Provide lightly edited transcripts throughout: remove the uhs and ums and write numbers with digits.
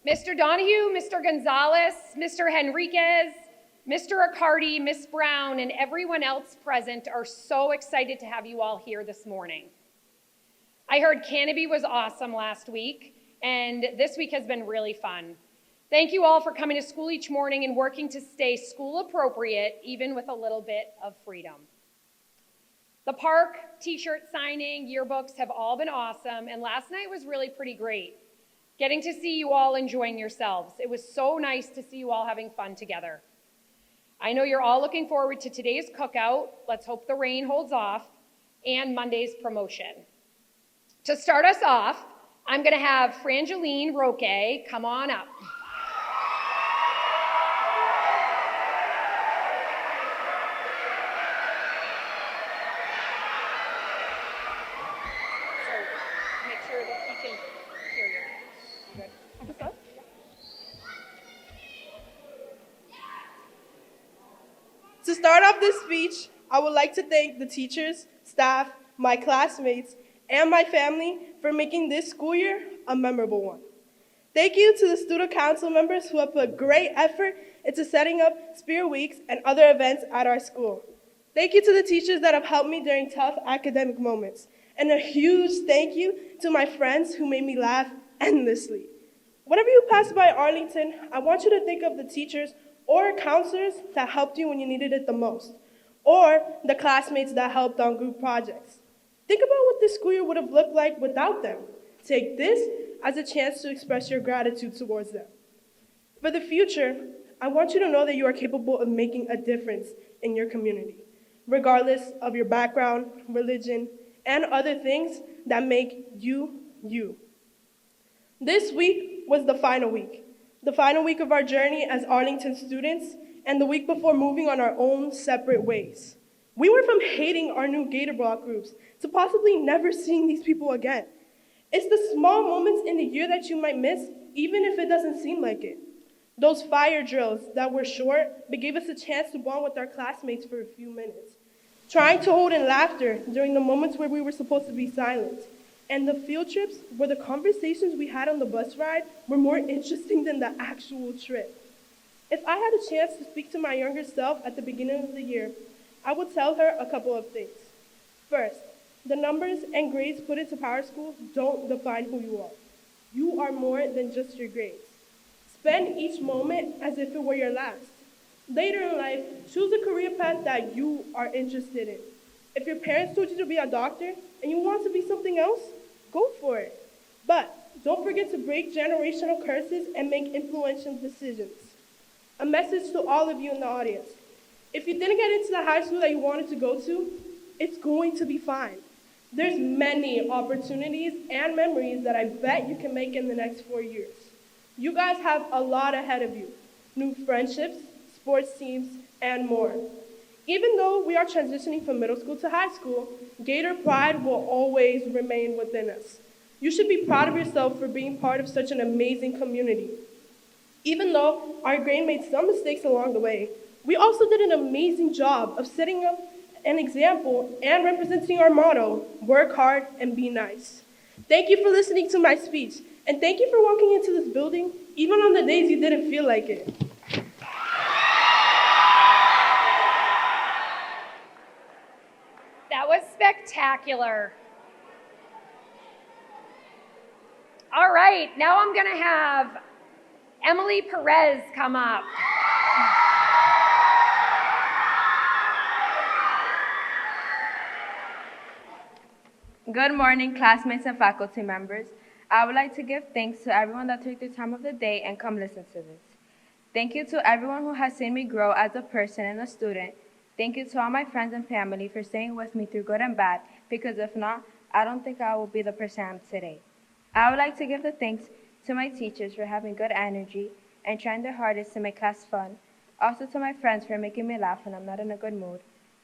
Mr. Donahue, Mr. Gonzalez, Mr. Henriquez, Mr. Accardi, Ms. Brown, and everyone else present are so excited to have you all here this morning. I heard Canopy was awesome last week, and this week has been really fun. Thank you all for coming to school each morning and working to stay school appropriate, even with a little bit of freedom. The park, t-shirt signing, yearbooks have all been awesome, and last night was really pretty great. Getting to see you all enjoying yourselves. It was so nice to see you all having fun together. I know you're all looking forward to today's cookout, let's hope the rain holds off, and Monday's promotion. To start us off, I'm gonna have Frangeline Roque come on up. To start off this speech, I would like to thank the teachers, staff, my classmates, and my family for making this school year a memorable one. Thank you to the student council members who have put great effort into setting up Spirit Weeks and other events at our school. Thank you to the teachers that have helped me during tough academic moments. And a huge thank you to my friends who made me laugh endlessly. Whenever you pass by Arlington, I want you to think of the teachers or counselors that helped you when you needed it the most, or the classmates that helped on group projects. Think about what this school year would have looked like without them. Take this as a chance to express your gratitude towards them. For the future, I want you to know that you are capable of making a difference in your community, regardless of your background, religion, and other things that make you, you. This week was the final week of our journey as Arlington students, and the week before moving on our own separate ways. We went from hating our new Gator block groups to possibly never seeing these people again. It's the small moments in the year that you might miss, even if it doesn't seem like it. Those fire drills that were short, but gave us a chance to bond with our classmates for a few minutes. Trying to hold in laughter during the moments where we were supposed to be silent. And the field trips where the conversations we had on the bus ride were more interesting than the actual trip. If I had a chance to speak to my younger self at the beginning of the year, I would tell her a couple of things. First, the numbers and grades put into Power School don't define who you are. You are more than just your grades. Spend each moment as if it were your last. Later in life, choose a career path that you are interested in. If your parents told you to be a doctor and you want to be something else, go for it. But don't forget to break generational curses and make influential decisions. A message to all of you in the audience. If you didn't get into the high school that you wanted to go to, it's going to be fine. There's many opportunities and memories that I bet you can make in the next 4 years. You guys have a lot ahead of you. New friendships, sports teams, and more. Even though we are transitioning from middle school to high school, Gator pride will always remain within us. You should be proud of yourself for being part of such an amazing community. Even though our grade made some mistakes along the way, we also did an amazing job of setting up an example and representing our motto, work hard and be nice. Thank you for listening to my speech, and thank you for walking into this building, even on the days you didn't feel like it. That was spectacular. All right, now I'm gonna have Emily Perez come up. Good morning, classmates and faculty members. I would like to give thanks to everyone that took the time of the day and come listen to this. Thank you to everyone who has seen me grow as a person and a student. Thank you to all my friends and family for staying with me through good and bad, because if not, I don't think I will be the person I am today. I would like to give the thanks to my teachers for having good energy and trying their hardest to make class fun. Also to my friends for making me laugh when I'm not in a good mood,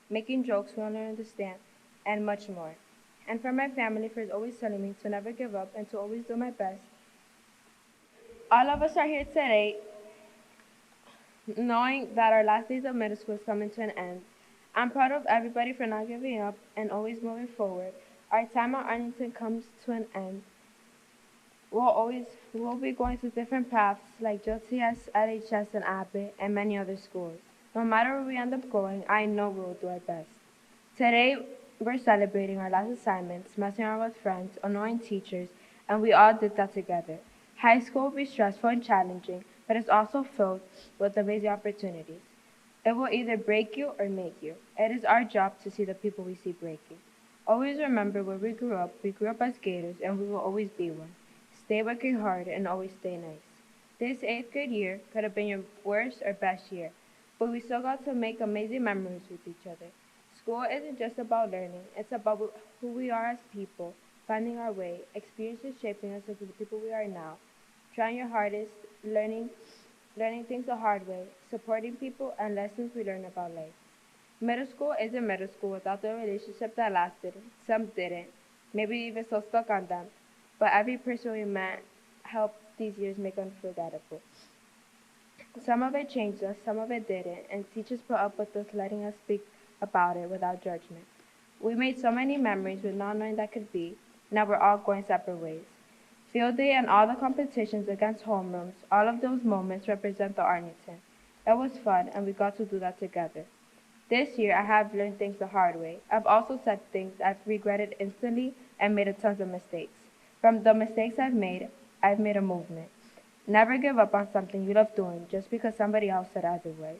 making jokes we don't understand, and much more. And for my family for always telling me to never give up and to always do my best. All of us are here today knowing that our last days of middle school is coming to an end. I'm proud of everybody for not giving up and always moving forward. Our time at Arlington comes to an end. We'll be going to different paths like JTS, LHS, and Abbott, and many other schools. No matter where we end up going, I know we will do our best. Today, we're celebrating our last assignments, messing around with friends, annoying teachers, and we all did that together. High school will be stressful and challenging, but it's also filled with amazing opportunities. It will either break you or make you. It is our job to see the people we see breaking. Always remember where we grew up. We grew up as Gators, and we will always be one. Stay working hard and always stay nice. This 8th grade year could have been your worst or best year, but we still got to make amazing memories with each other. School isn't just about learning, it's about who we are as people, finding our way, experiences shaping us into the people we are now, trying your hardest, learning things the hard way, supporting people, and lessons we learn about life. Middle school isn't middle school without the relationship that lasted. Some didn't, maybe even so stuck on them, but every person we met helped these years make unforgettable. Some of it changed us, some of it didn't, and teachers put up with us letting us speak about it without judgment. We made so many memories with not knowing that could be. Now we're all going separate ways. Field day and all the competitions against homerooms, all of those moments represent the Arlington. It was fun, and we got to do that together. This year, I have learned things the hard way. I've also said things I've regretted instantly and made a tons of mistakes. From the mistakes I've made a movement. Never give up on something you love doing just because somebody else said otherwise.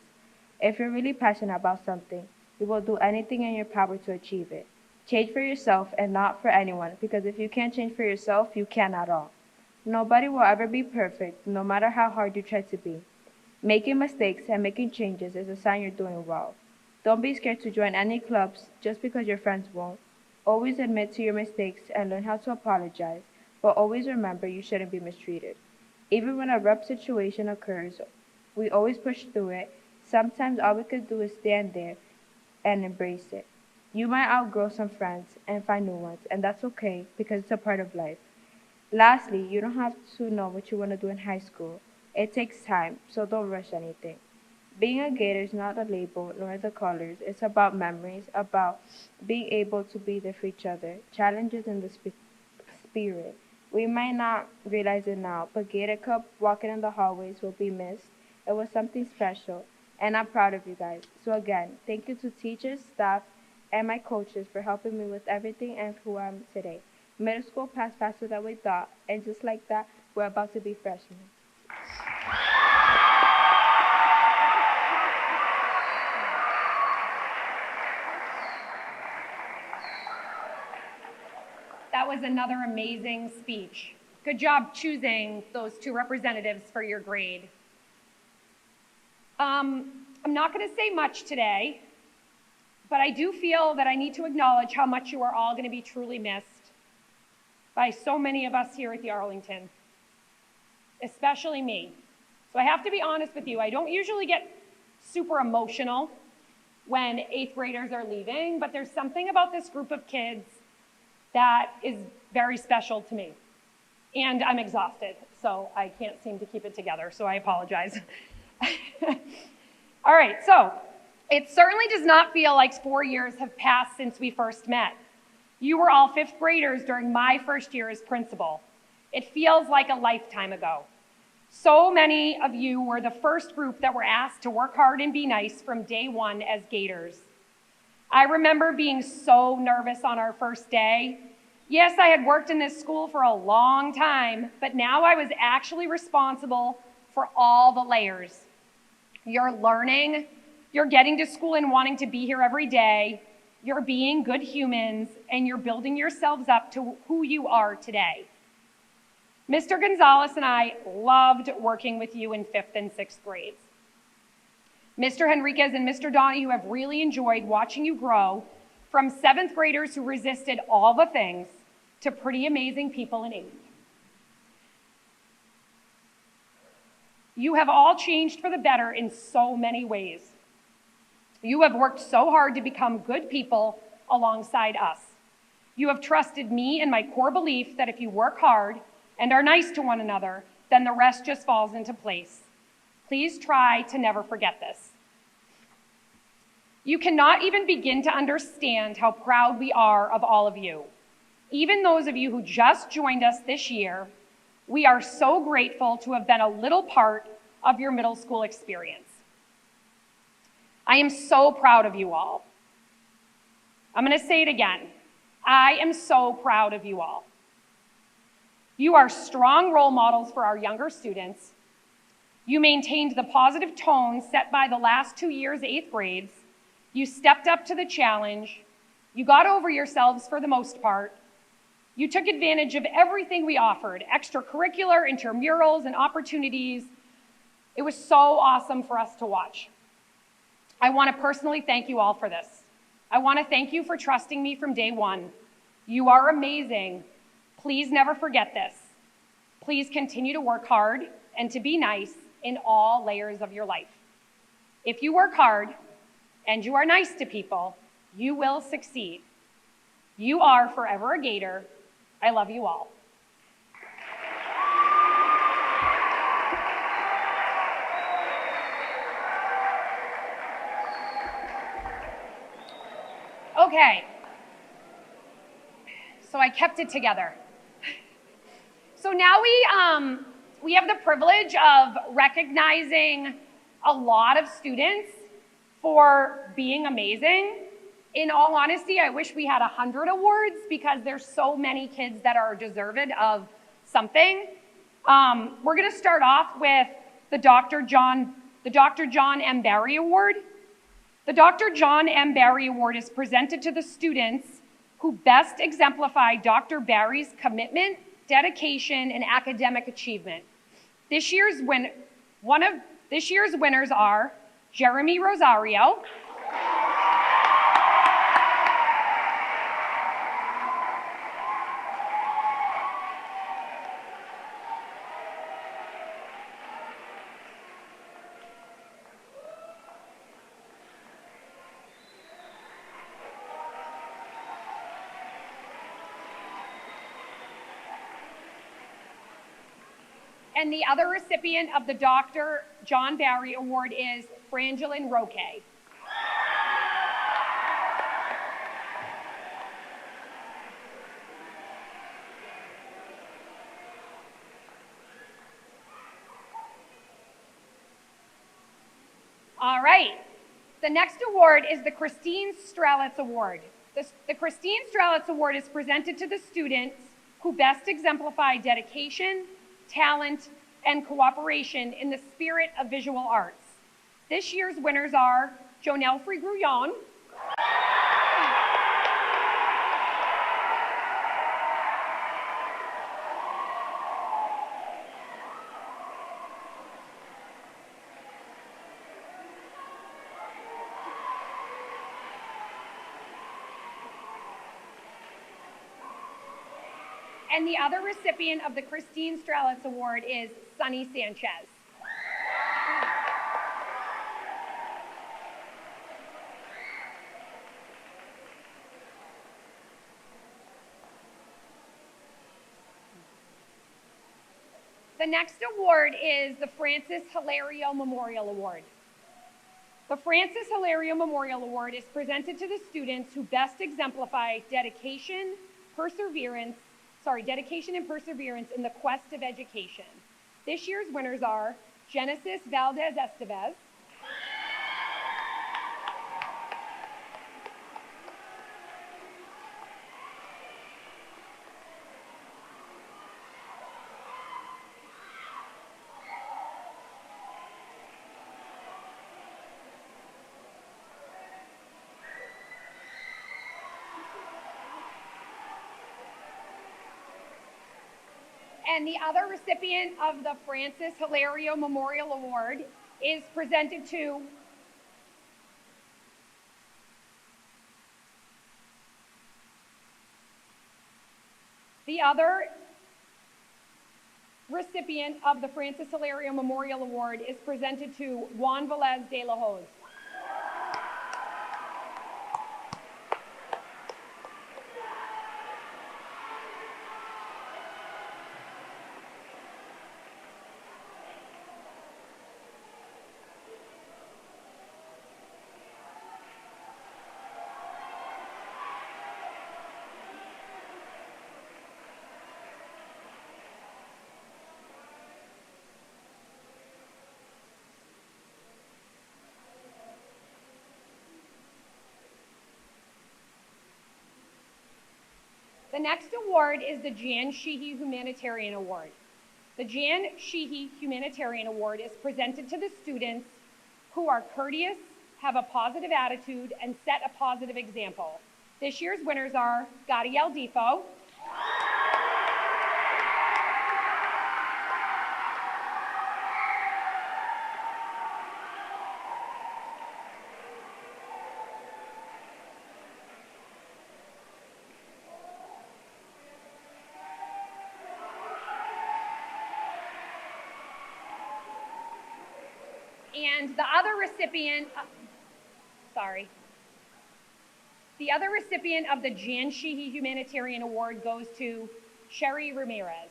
If you're really passionate about something, you will do anything in your power to achieve it. Change for yourself and not for anyone, because if you can't change for yourself, you can at all. Nobody will ever be perfect, no matter how hard you try to be. Making mistakes and making changes is a sign you're doing well. Don't be scared to join any clubs just because your friends won't. Always admit to your mistakes and learn how to apologize, but always remember you shouldn't be mistreated. Even when a rough situation occurs, we always push through it. Sometimes all we could do is stand there and embrace it. You might outgrow some friends and find new ones, and that's okay because it's a part of life. Lastly, you don't have to know what you want to do in high school. It takes time, so don't rush anything. Being a Gator is not a label nor the colors. It's about memories, about being able to be there for each other, challenges in the spirit. We might not realize it now, but Gator Cup walking in the hallways will be missed. It was something special, and I'm proud of you guys. So again, thank you to teachers, staff, and my coaches for helping me with everything and who I am today. Middle school passed faster than we thought, and just like that, we're about to be freshmen. That was another amazing speech. Good job choosing those two representatives for your grade. I'm not going to say much today, but I do feel that I need to acknowledge how much you are all going to be truly missed by so many of us here at the Arlington, especially me. So I have to be honest with you, I don't usually get super emotional when 8th graders are leaving, but there's something about this group of kids that is very special to me. And I'm exhausted, so I can't seem to keep it together, so I apologize. All right, so it certainly does not feel like 4 years have passed since we first met. You were all 5th graders during my first year as principal. It feels like a lifetime ago. So many of you were the first group that were asked to work hard and be nice from day one as Gators. I remember being so nervous on our first day. Yes, I had worked in this school for a long time, but now I was actually responsible for all the layers. You're learning, you're getting to school and wanting to be here every day, you're being good humans, and you're building yourselves up to who you are today. Mr. Gonzalez and I loved working with you in 5th and 6th grades. Mr. Henriquez and Mr. Donahue have really enjoyed watching you grow from 7th graders who resisted all the things to pretty amazing people in 8th. You have all changed for the better in so many ways. You have worked so hard to become good people alongside us. You have trusted me and my core belief that if you work hard and are nice to one another, then the rest just falls into place. Please try to never forget this. You cannot even begin to understand how proud we are of all of you. Even those of you who just joined us this year, We are so grateful to have been a little part of your middle school experience. I am so proud of you all. I'm going to say it again. I am so proud of you all. You are strong role models for our younger students. You maintained the positive tone set by the last 2 years' 8th grades. You stepped up to the challenge. You got over yourselves for the most part. You took advantage of everything we offered, extracurricular, intramurals, and opportunities. It was so awesome for us to watch. I want to personally thank you all for this. I want to thank you for trusting me from day one. You are amazing. Please never forget this. Please continue to work hard and to be nice in all layers of your life. If you work hard and you are nice to people, you will succeed. You are forever a Gator. I love you all. Okay, so I kept it together. So now we have the privilege of recognizing a lot of students for being amazing. In all honesty, I wish we had 100 awards because there's so many kids that are deserving of something. We're gonna start off with the Dr. John M. Barry Award. The Dr. John M. Barry Award is presented to the students who best exemplify Dr. Barry's commitment, dedication, and academic achievement. This year's winners are Jeremy Rosario, and the other recipient of the Dr. John Barry Award is Frangelin Roque. All right, the next award is the Christine Strelitz Award. The Christine Strelitz Award is presented to the students who best exemplify dedication, talent, and cooperation in the spirit of visual arts. This year's winners are Jonelle Free-Grouillon, and the other recipient of the Christine Strelitz Award is Sunny Sanchez. The next award is the Francis Hilario Memorial Award. The Francis Hilario Memorial Award is presented to the students who best exemplify dedication and perseverance in the quest of education. This year's winners are Genesis Valdez Estevez, and the other recipient of the Francis Hilario Memorial Award is presented to the other recipient of the Francis Hilario Memorial Award is presented to Juan Velez de la Hoz. The next award is the Jan Sheehy Humanitarian Award. The Jan Sheehy Humanitarian Award is presented to the students who are courteous, have a positive attitude, and set a positive example. This year's winners are Gadiel Defo, and the other recipient of the Jan Sheehy Humanitarian Award goes to Sherry Ramirez.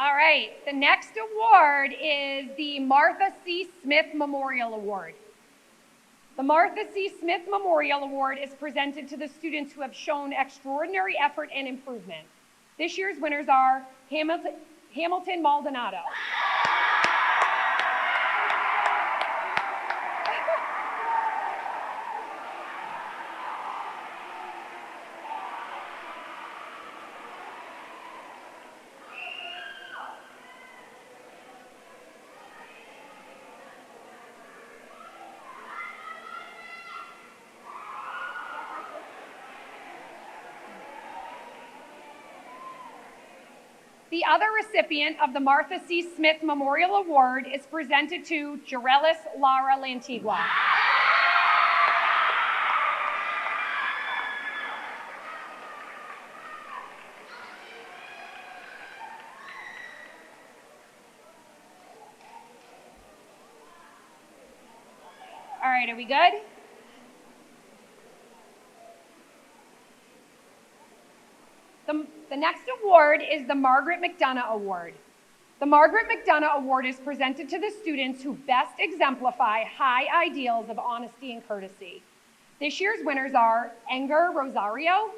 All right, the next award is the Martha C. Smith Memorial Award. The Martha C. Smith Memorial Award is presented to the students who have shown extraordinary effort and improvement. This year's winners are Hamilton Maldonado. The other recipient of the Martha C. Smith Memorial Award is presented to Jarelis Lara Lantigua. All right, are we good? The next award is the Margaret McDonough Award. The Margaret McDonough Award is presented to the students who best exemplify high ideals of honesty and courtesy. This year's winners are Enger Rosario,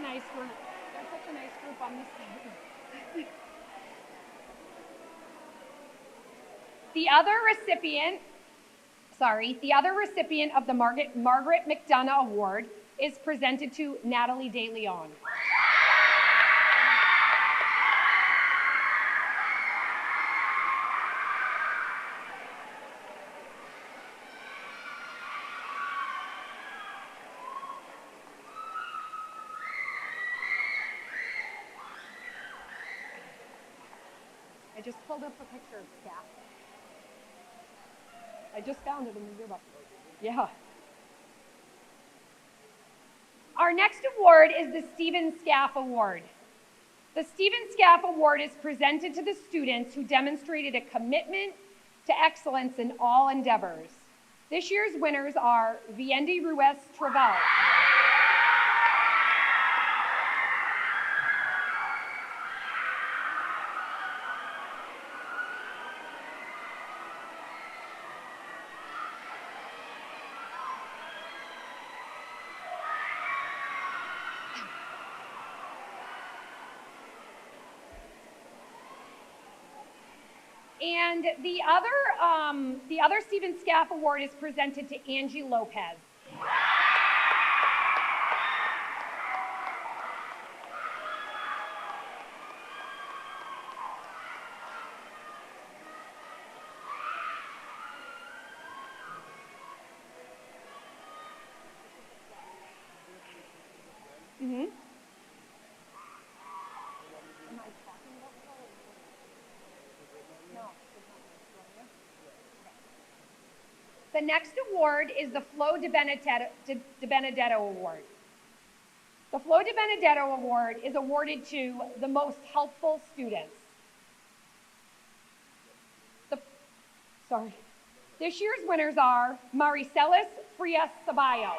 nice group. They're such a nice group on this side. The other recipient of the Margaret McDonough Award is presented to Natalie De Leon. I just pulled up a picture of staff. I just found it in the yearbook. Yeah. Our next award is the Stephen Scaff Award. The Stephen Scaff Award is presented to the students who demonstrated a commitment to excellence in all endeavors. This year's winners are Viendy Ruiz Travel. And the other Stephen Scaff Award is presented to Angie Lopez. Mm-hmm. The next award is the Flo de Benedetto Award. The Flo de Benedetto Award is awarded to the most helpful students. This year's winners are Maricelis Frias Sabayo.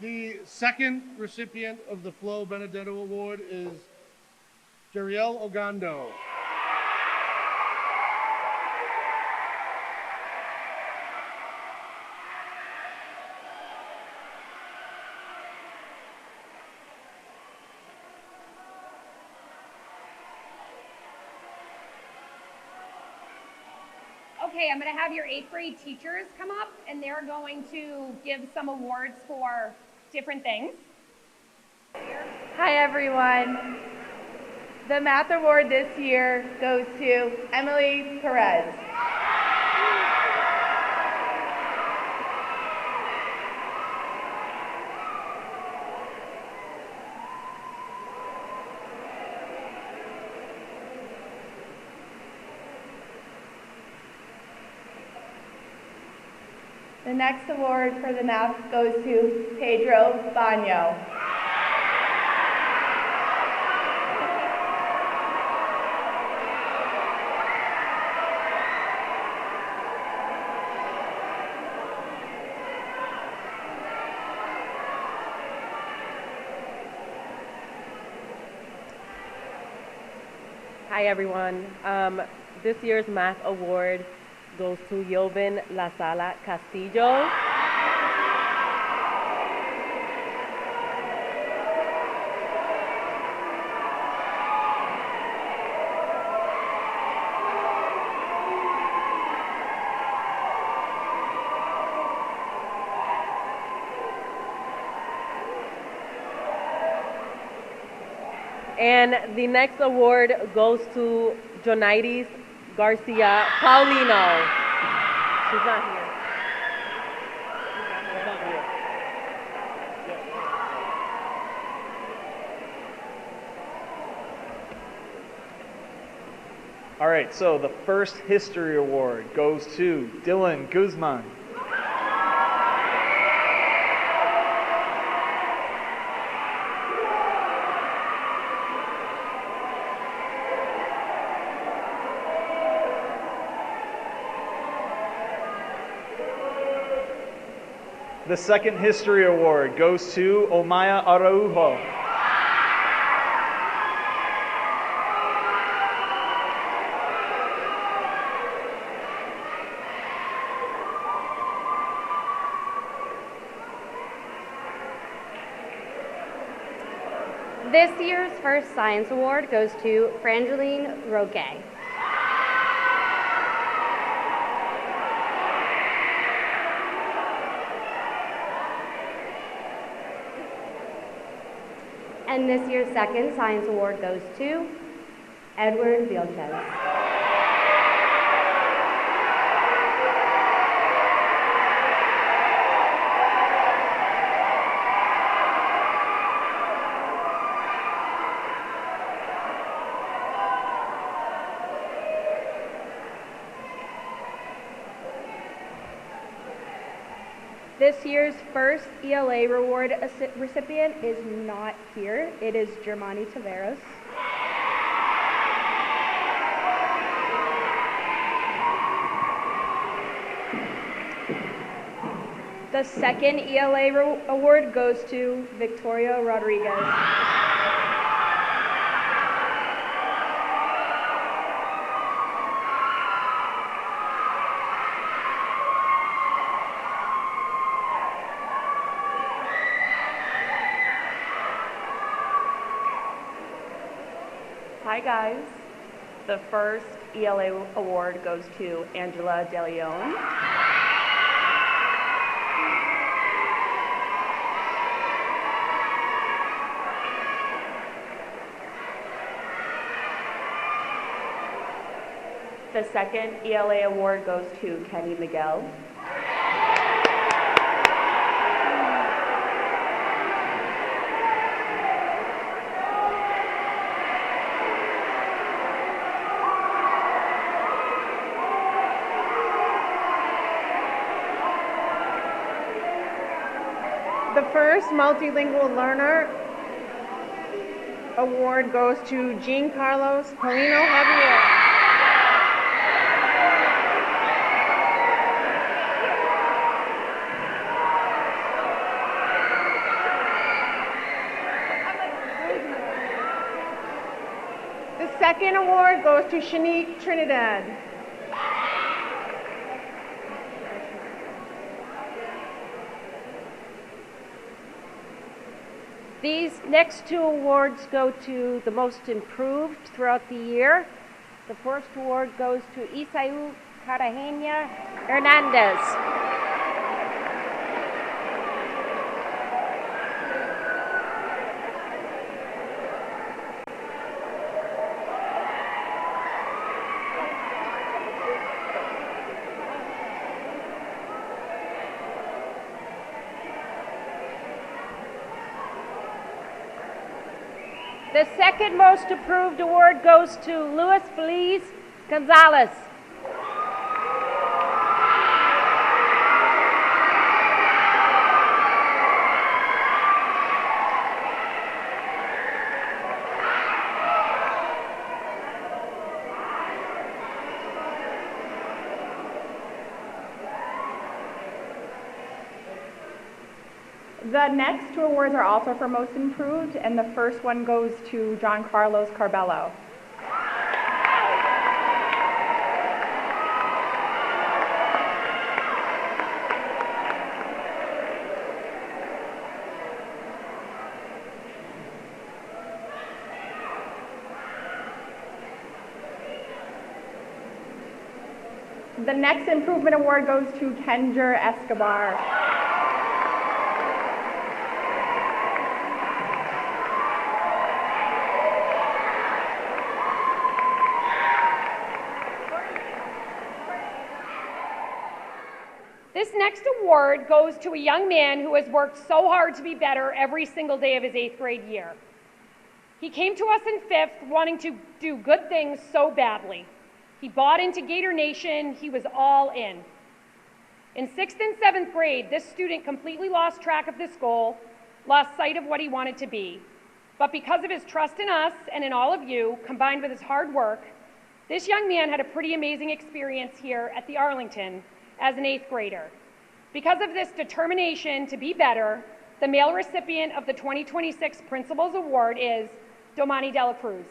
The second recipient of the Flo Benedetto Award is Jeriel Ogando. Okay, I'm going to have your 8th grade teachers come up, and they're going to give some awards for different things. Hi everyone. The math award this year goes to Emily Perez. The next award for the math goes to Pedro Baño. Hi everyone. This year's math award goes to Joven La Sala Castillo. And the next award goes to Jonaides Garcia Paulino. She's not here. All right, so the first history award goes to Dylan Guzman. The second history award goes to Omaya Araujo. This year's first science award goes to Frangeline Roquet. And this year's second science award goes to Edward Vilches. This year's first ELA reward recipient is not here. It is Germani Taveras. The second ELA award goes to Victoria Rodriguez. Hi guys. The first ELA award goes to Angela De Leon. The second ELA award goes to Kenny Miguel. The first Multilingual Learner Award goes to Jean Carlos Paulino Javier. The second award goes to Shanique Trinidad. These next two awards go to the most improved throughout the year. The first award goes to Isau Cartagena Hernandez. The second most approved award goes to Luis Feliz Gonzalez. The next two awards are also for Most Improved, and the first one goes to John Carlos Carbello. The next improvement award goes to Kenjer Escobar. This next award goes to a young man who has worked so hard to be better every single day of his 8th grade year. He came to us in 5th wanting to do good things so badly. He bought into Gator Nation, he was all in. In 6th and 7th grade, this student completely lost track of this goal, lost sight of what he wanted to be. But because of his trust in us and in all of you, combined with his hard work, this young man had a pretty amazing experience here at the Arlington as an 8th grader. Because of this determination to be better, the male recipient of the 2026 Principals Award is Domani Dela Cruz.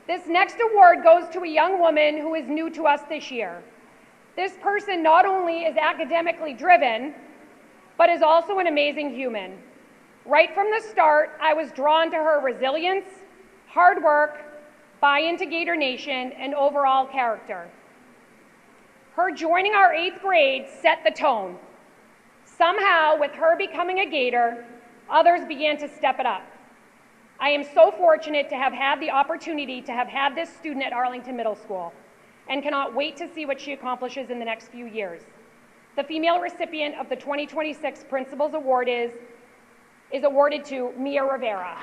This next award goes to a young woman who is new to us this year. This person not only is academically driven, but is also an amazing human. Right from the start, I was drawn to her resilience, hard work, buy-in to Gator Nation, and overall character. Her joining our 8th grade set the tone. Somehow, with her becoming a Gator, others began to step it up. I am so fortunate to have had the opportunity to have had this student at Arlington Middle School and cannot wait to see what she accomplishes in the next few years. The female recipient of the 2026 Principals Award is awarded to Mia Rivera.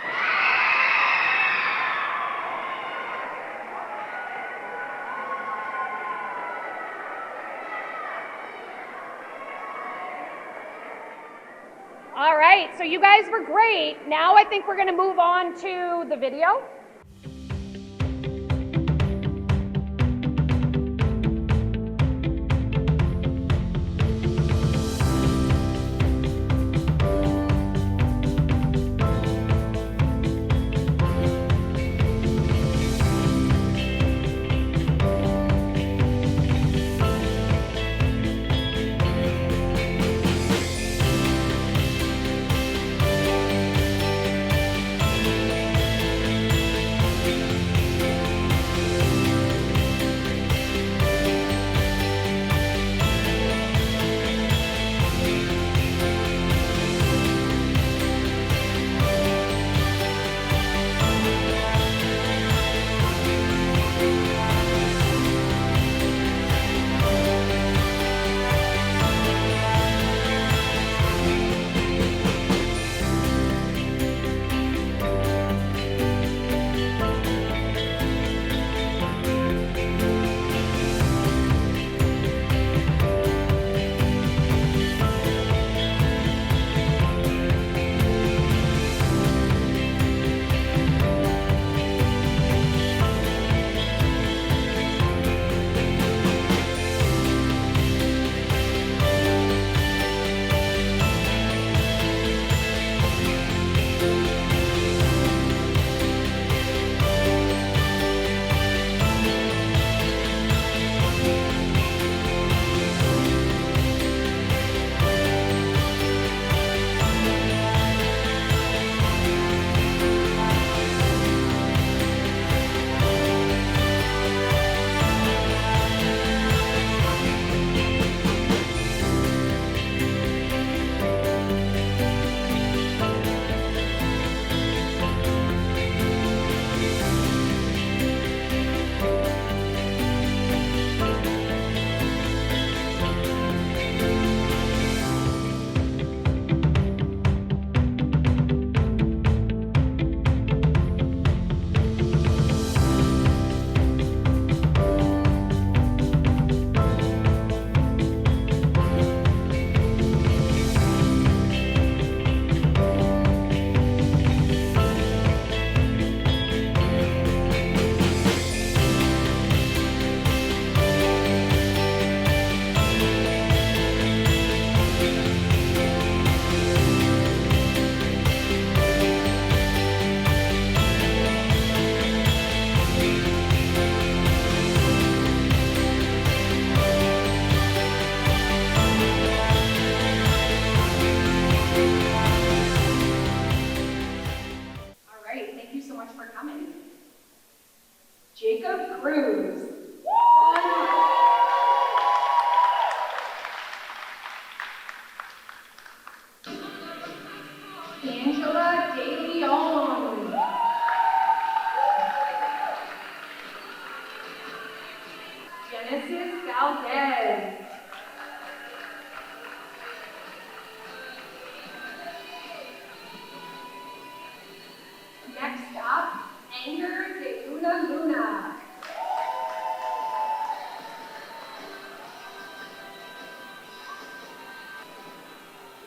All right, so you guys were great. Now I think we're going to move on to the video.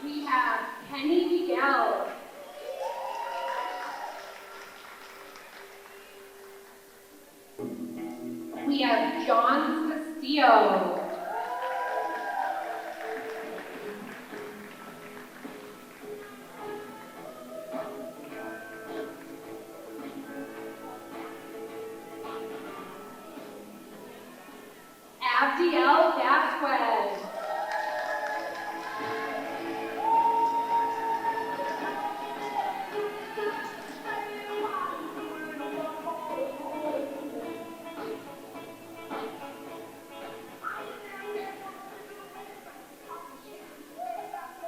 We have Penny Miguel. We have John Castillo. Abdiel Vasquez.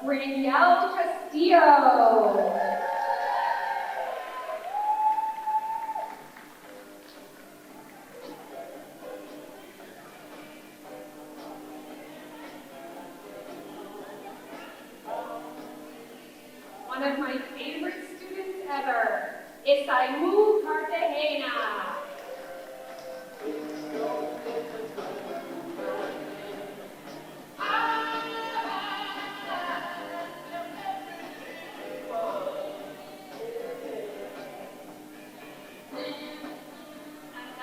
Raniel Castillo. One of my favorite students ever, Isaimu Cartagena.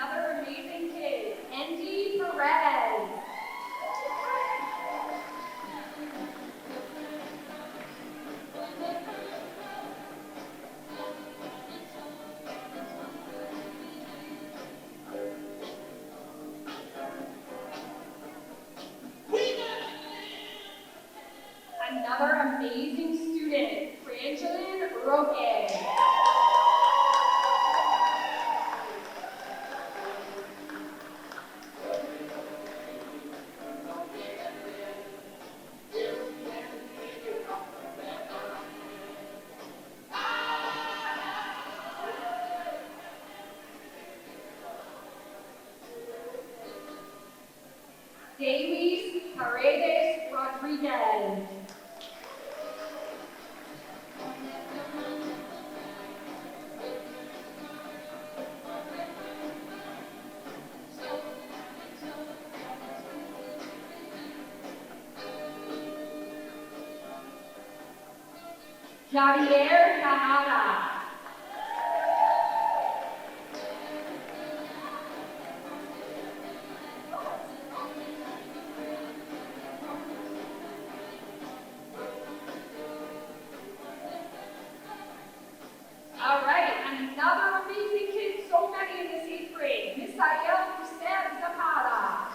Another amazing kid, Andy Perez. Another amazing student, Frangelin Roque. Davies Paredes Rodriguez. Javier Cajada. All right, another amazing kid, so many in this 8th grade, Misael Hussein Zapata.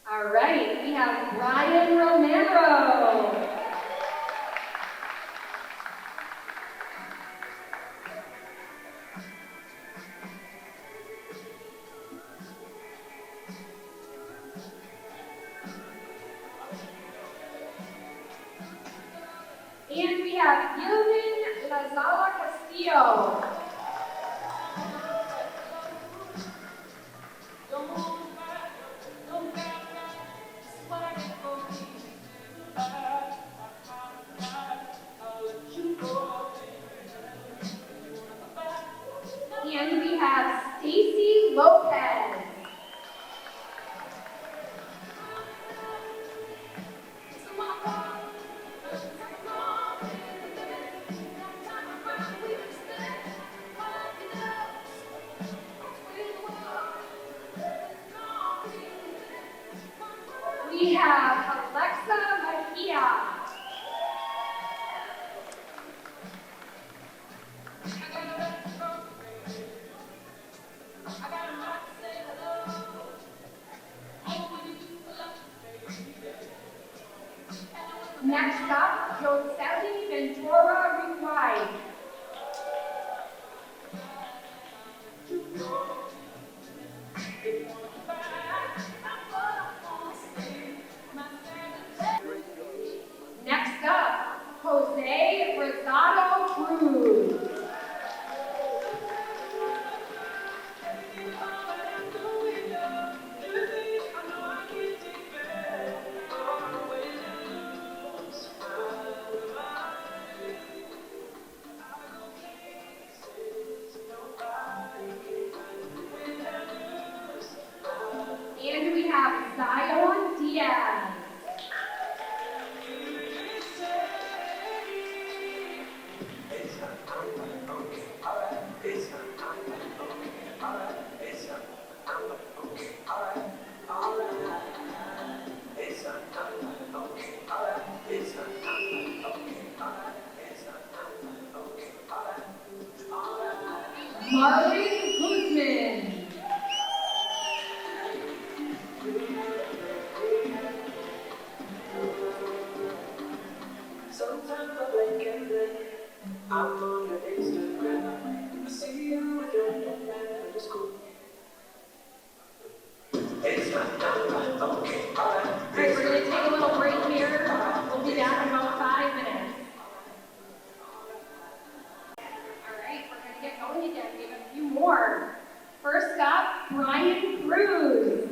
All right, we have Ryan Romero. And we have Gilman Lazala Castillo. And we have Stacy Lopez. We have Alexa Mejia. Next up, Joseli Ventura Requide. Next up, Jose Rosado Cruz. Marley Guzman. Sometimes I blink and then I'm on your Instagram. I see you with your new man at school. It's my number, okay, alright. All right, we're going to take a little break here. We'll be back in about 5 minutes. All right, we're going to get going again. We have a few more. First up, Brian Cruz.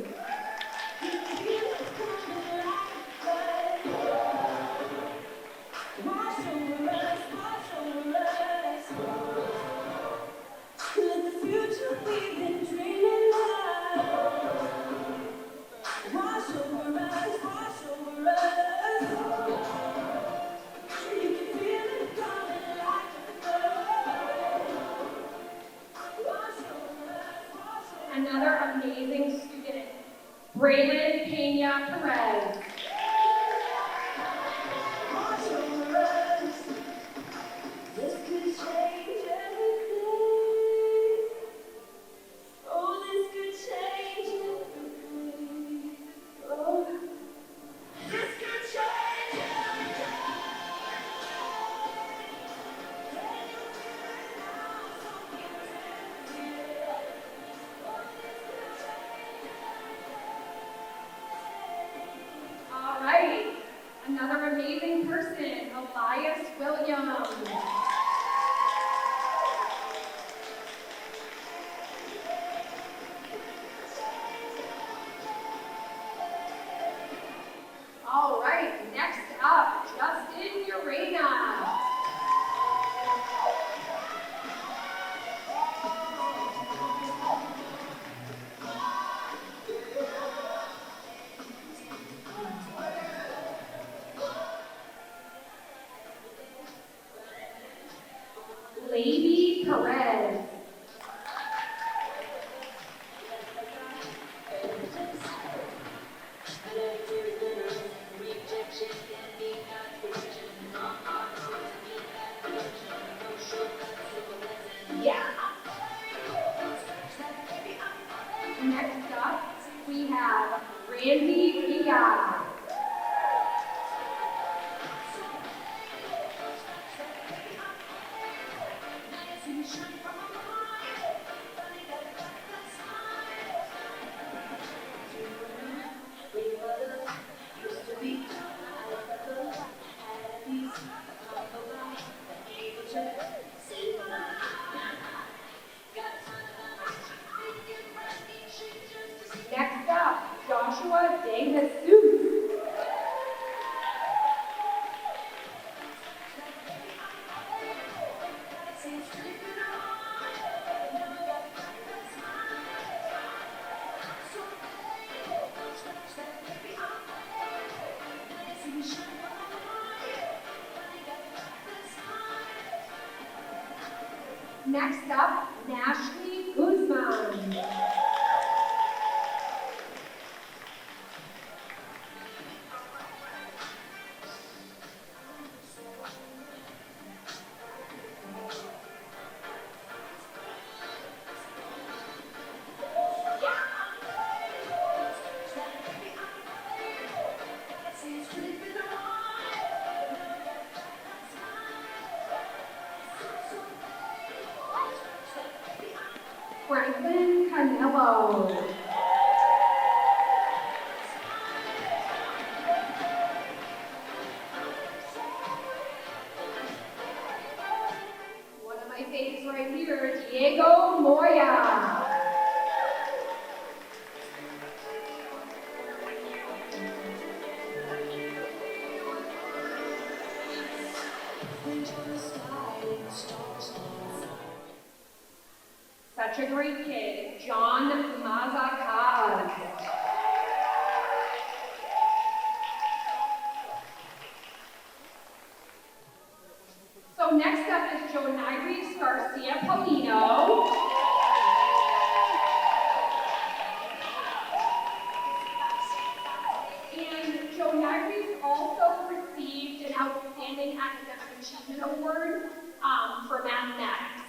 Another amazing student, Braylon Pena Perez. All right, another amazing person, Elias Williams. All right, next up, Justin Urena. Lady Perez. Yeah. Next up, we have Randy Diaz. Next up, Joshua De Jesus. Next up, Nashley Guzman. Franklin Canelo. One of my faves right here, Diego Moya. Such a great kid, John Mazakaz. So next up is Jonaris Garcia Paulino. And Jonaris also received an Outstanding Academic Achievement Award for mathematics.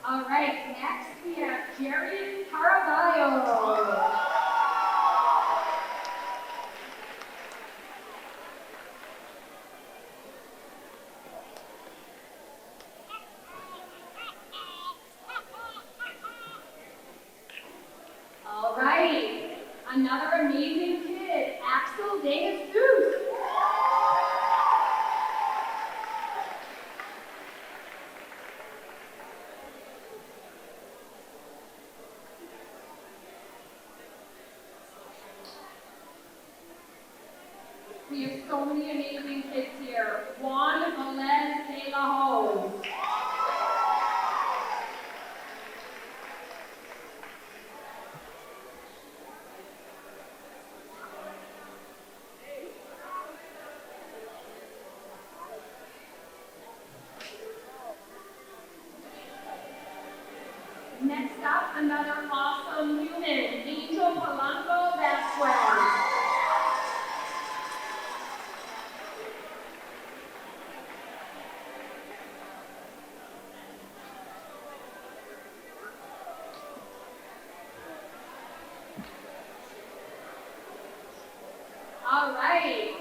All right, next we have Jerry Caraballo. All right, another amazing kid, Axel De Jesus. We have so many amazing kids here. Juan Velez de la Hoz. Next up, another awesome human, Angel Polanco Vasquez. All right,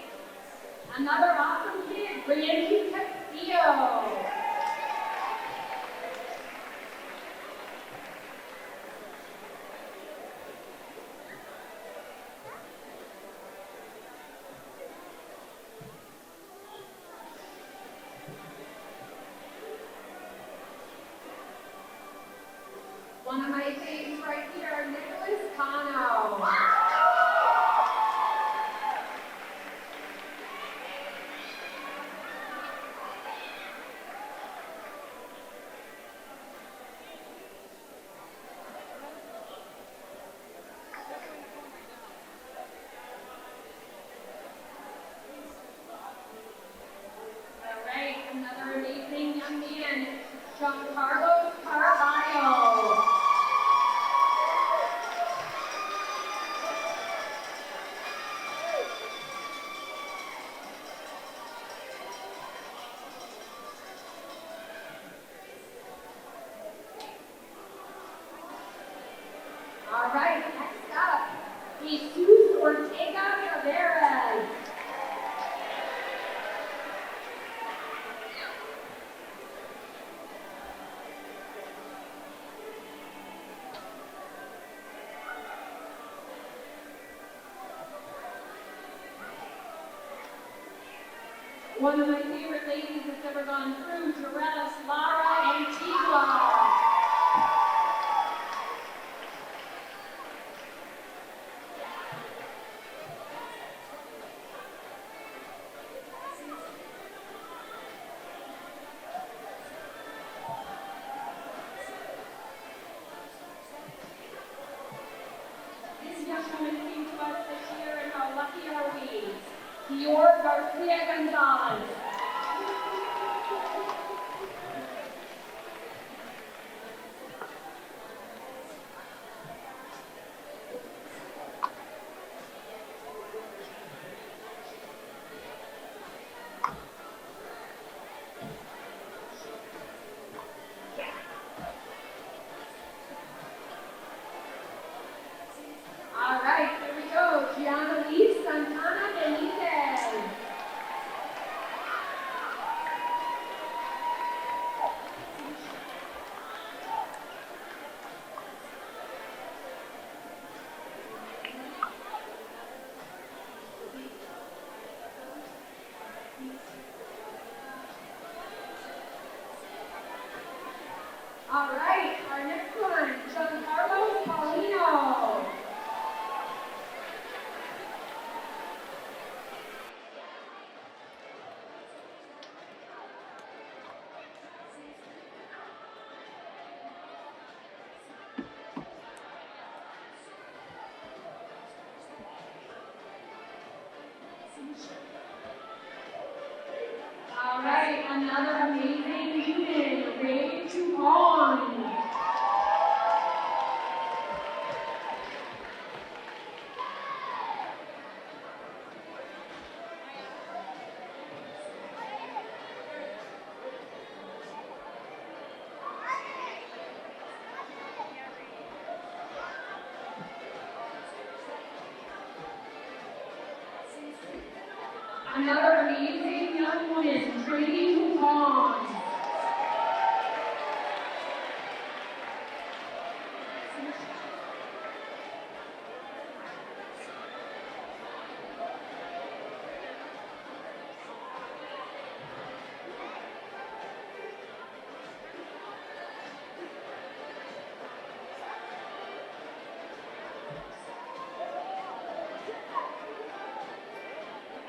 another awesome kid, Randy Castillo. One of my faves right here, Nicholas Cano. All right, another amazing young man, Giancarlo Carvalho. All right, next up, Jesus Ortega Taveras. One of my favorite ladies that's ever gone through, Jerez Lara Antigua. This young woman came to us this year, and how lucky are we? Dior Garcia Gonzalez. All right, here we go. Gianna Lee Santana Benitez. All right, our next one, Giancarlo Paulino. All right, another amazing human, Ray Chupon. Another amazing young woman, Trinity Long.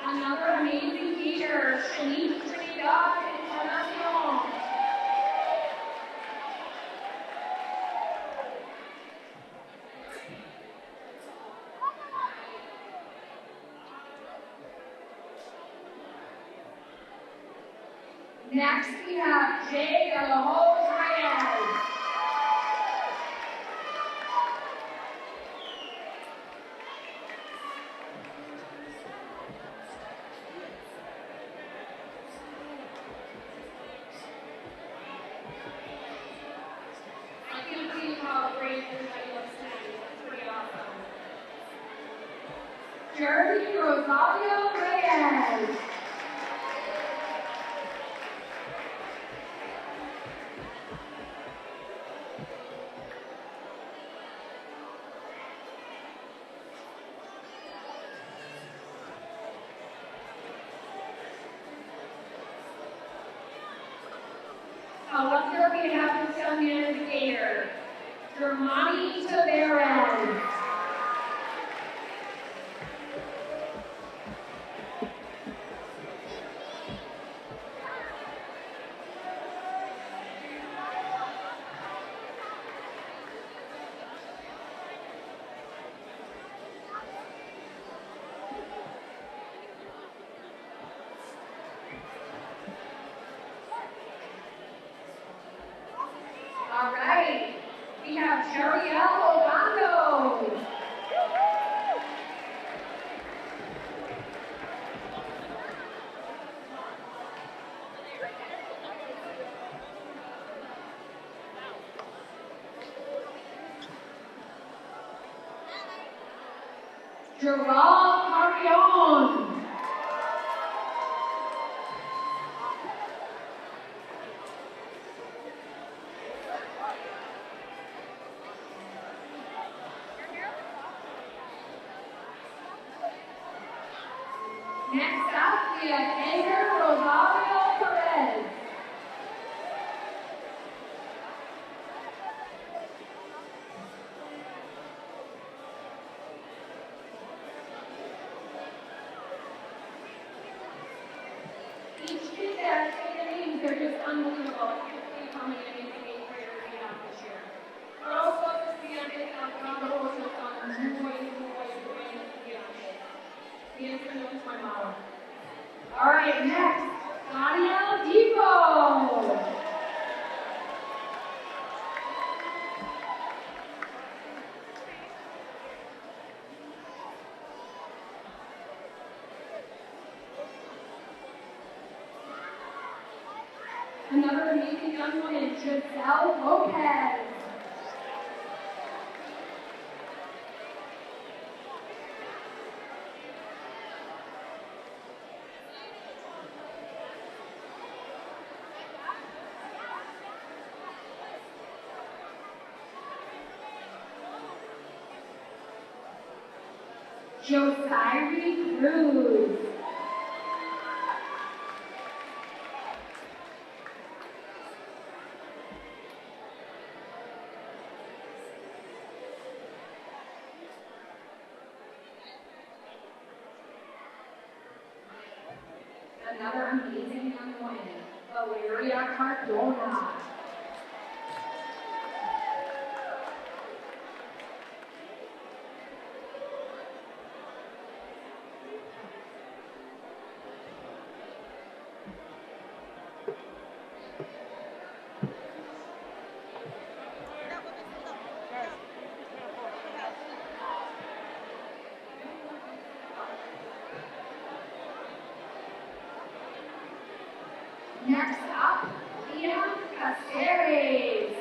Another amazing teacher, Shanique Trinidad Encarnacion. Next, we have Jay de la Hoz Reyes. I can't believe how great everybody looks tonight. It's pretty awesome. Jeremy Rosario Reyes. Up there we have the young man skater, Germani Tavares. All right, we have Jeriel Obando. Gerald Carrion. Next up, we have Edgar Rosario Perez. Each kid that say their names, they're just unbelievable. I can't believe how many amazing eighth graders we have this year. Todos los estudiantes graduados son muy buenos estudiantes. Piensen no es my motto. All right, next, Daniel Depot. Another amazing young woman, Giselle Lopez. Josiah Cruz. Another amazing young woman, Valeria Cardona. Next up, Liam Caceres.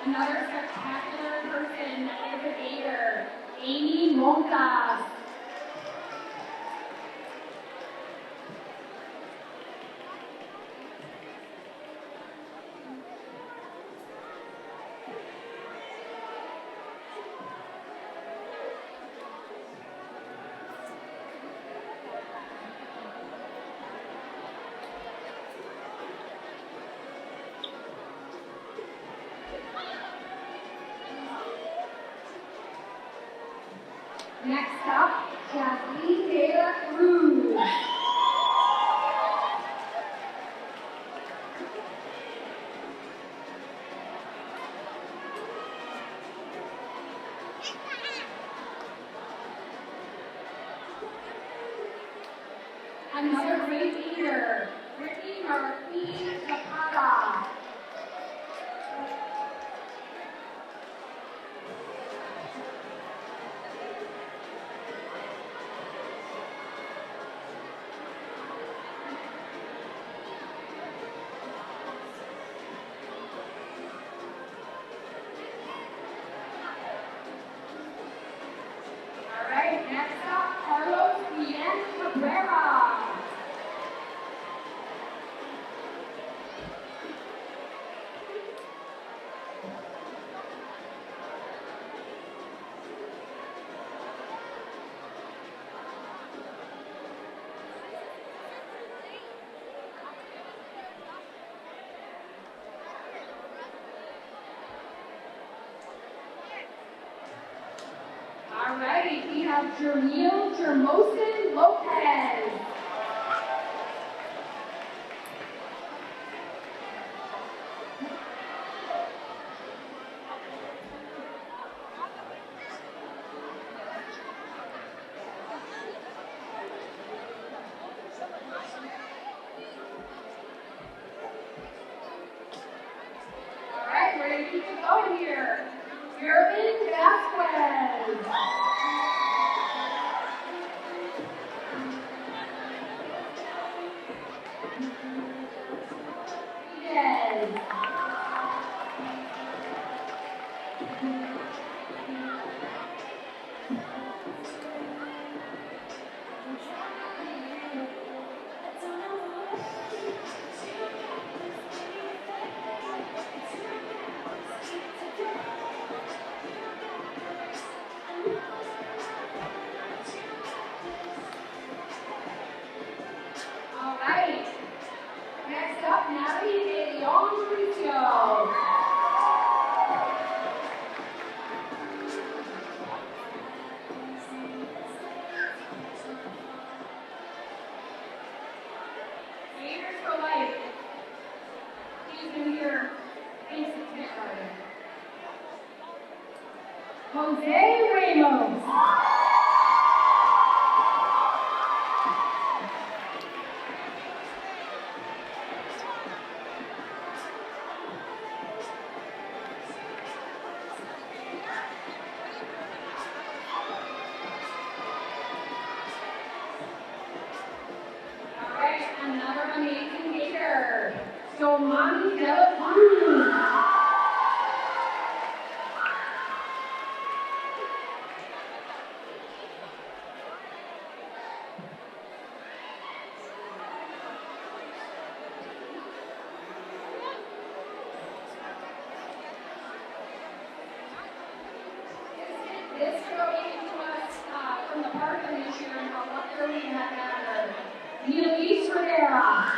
Another spectacular person is a Gator, Amy Montas. Next up, Kathleen De La Cruz. Another great leader, Ricky Marquis Zapata. All right, next up, Carlos Bien Cabrera. All right, we have Jermeel Jermosin Lopez. All right, we're gonna keep it going here. Gervin Vasquez. Yes. All right. Next up, Natalie De Leon Lucio. Gators for life. He's been here since kindergarten. Jose Ramos. All right, another amazing Gator, Domani De La Cruz. This girl came to us from the park this year and how lucky we had her. Luis Rivera.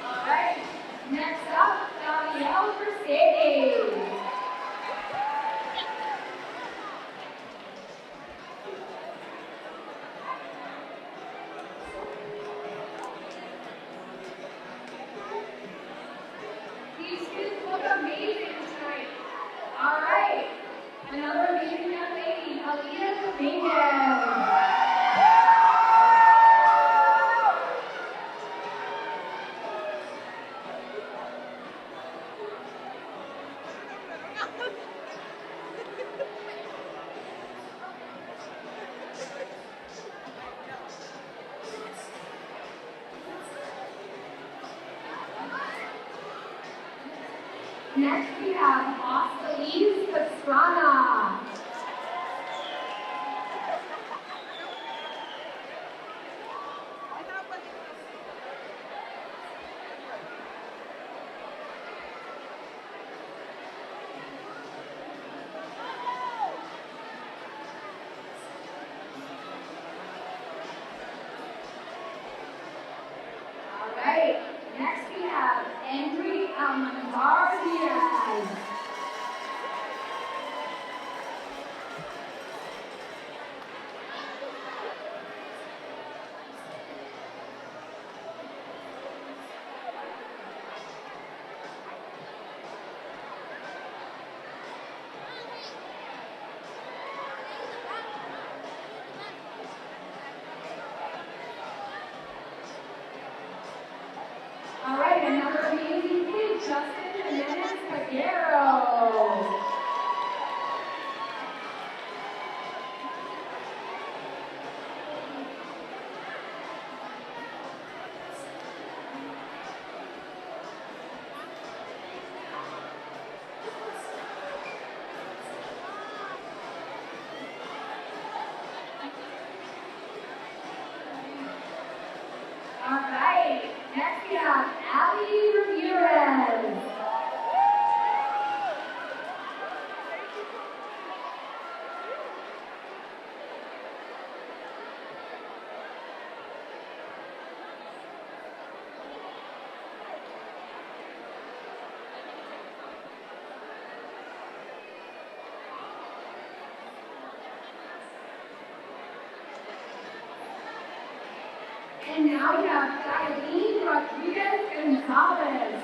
All right, next up, Danielle Mercedes. These kids look amazing tonight. All right, another amazing young lady, Aliyah Dominguez. Next we have Ostalise Pastrana. All right, next we have Andrew Almanzar Diaz. All right, another amazing kid, Justin Jimenez Peguero. All right, next we have Ali Ramirez. And now we have Diane Rodriguez Gonzalez.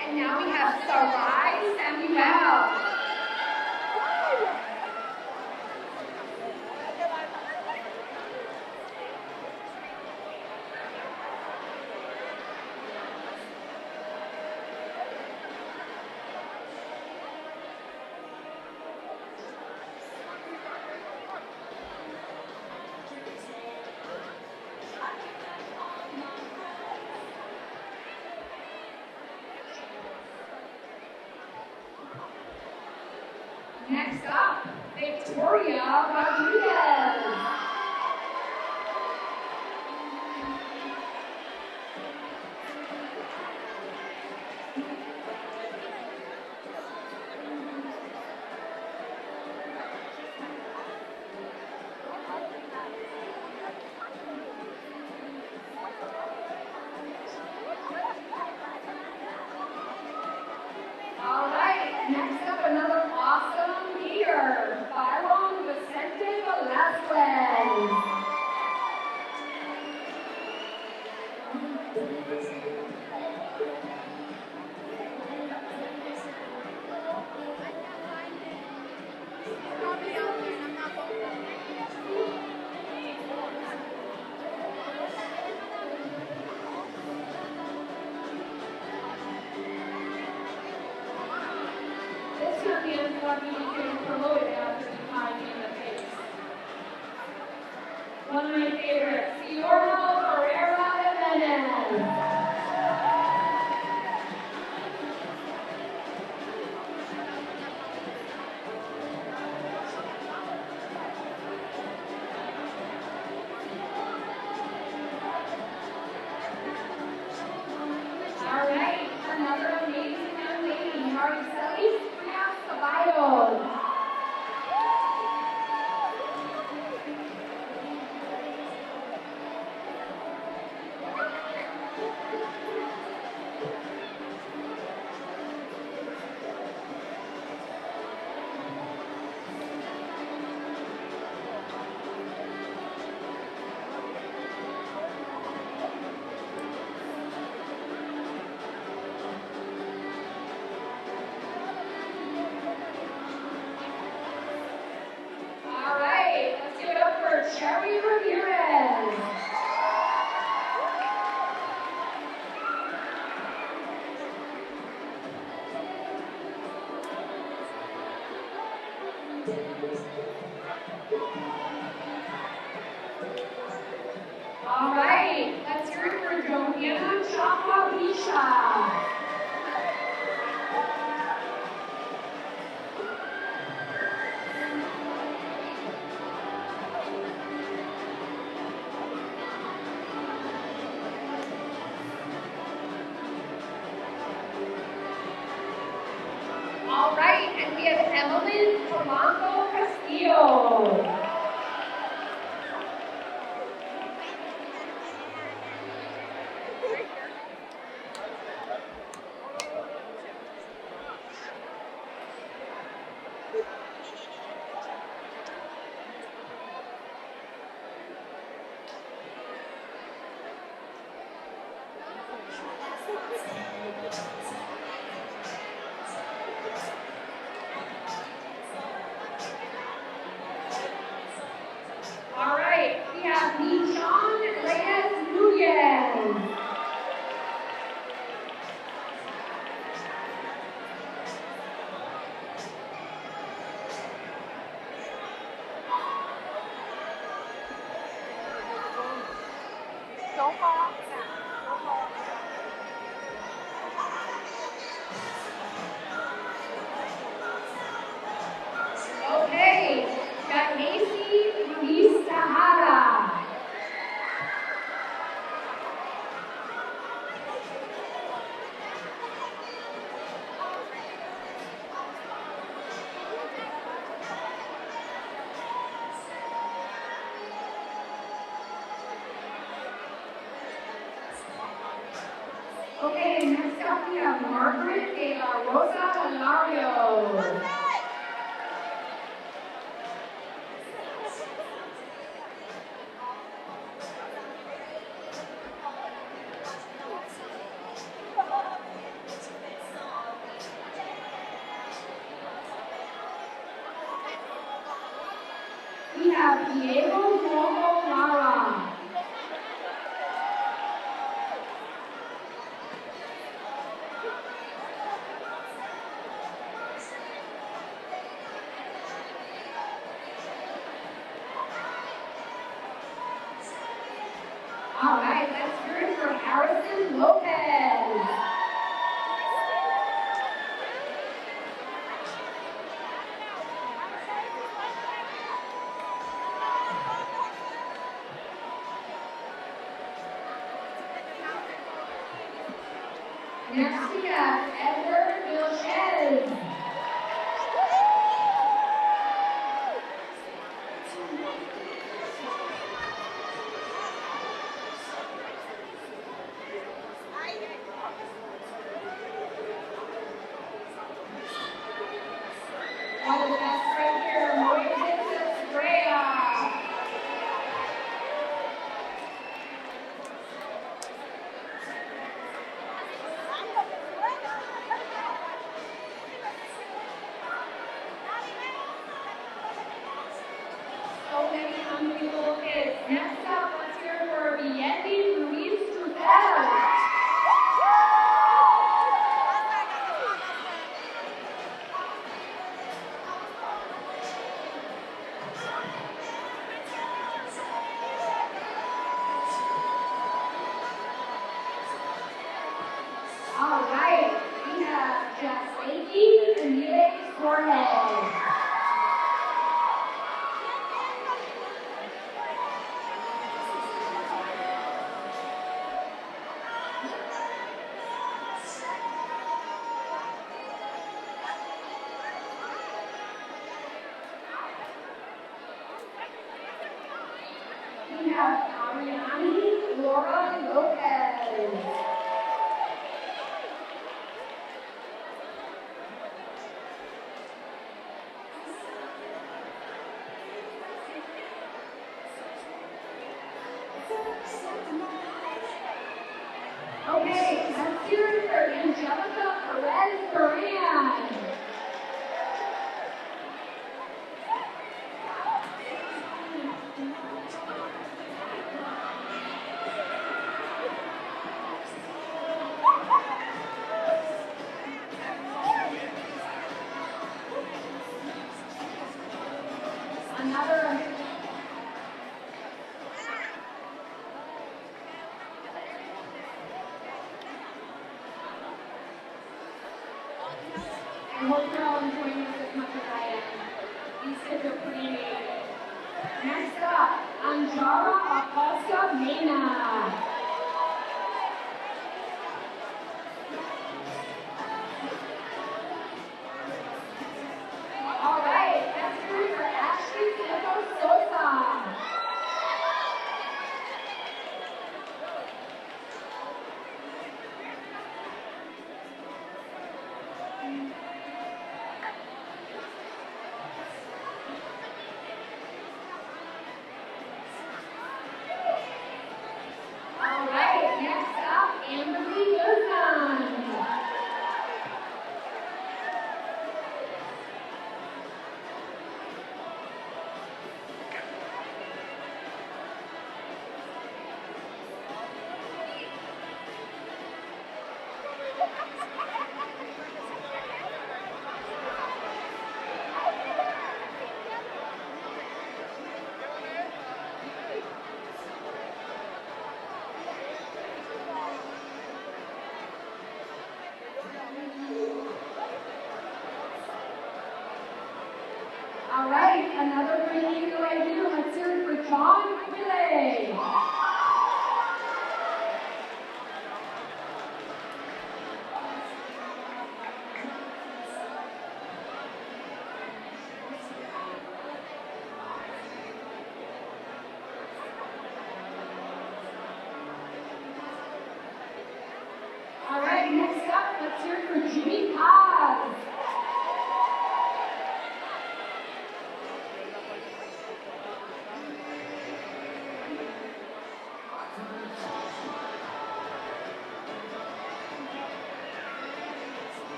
And now we have Sarai Samuel. Next up, Victoria Rodriguez. All right, next up, another awesome leader, Byron Vicente Velasquez. This champion will be getting promoted after declining in the pace. One of my favorites, Giorno Ferreira Jimenez. All right, another amazing young lady, Mariceli Frias Caballo. All right, let's hear it for Joanna Chapavisha. All right, and we have Evelyn Polanco Castillo. All right, we have Michon Reyes Nunez. Don't fall off now. Okay, got Casey Luis Sahara. Okay, next up we have Margaret de la Rosa Hilario. We have Diego Romo Lara. All right, let's hear it for Harrison Lopez. Next we have Edward Vilches. Oh, that's right here, Moises Estrella. So many hungry little kids. Next up, let's hear it for Viendy Luis Trudel. All right, we have Jasaki Emile Jorge. We have Ariani Laura Lopez. Okay, let's hear it for Angelica Perez Duran. another. I hope you're all enjoying this as much as I am. These kids are pretty amazing. Next up, Anjara Acosta Mena. All right, that's three for Ashley Santos Sosa. All right, next up, Amberly Guzman. All right, another great leader right here. Let's hear it for John Quille. All right, next up, let's hear it for Jimmy Paz.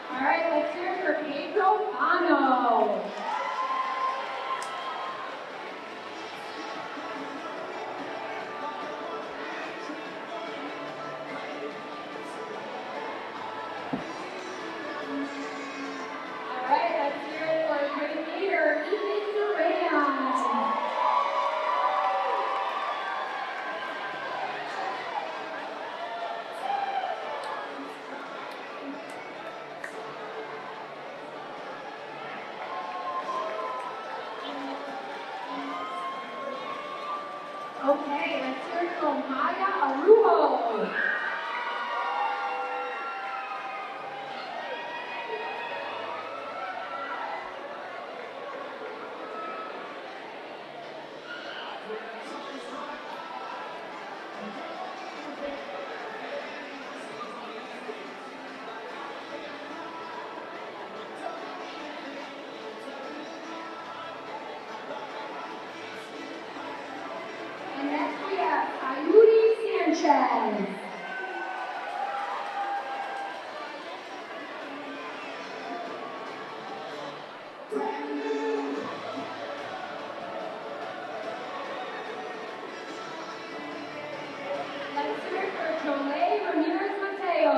All right, let's hear it for Pedro Cano. All right, let's hear it for a great leader, Ethan Duran. Okay, let's hear it for Maya Arujo. And next we have Ayuri Sanchez. Let's hear it for Jolie Ramirez Mateo.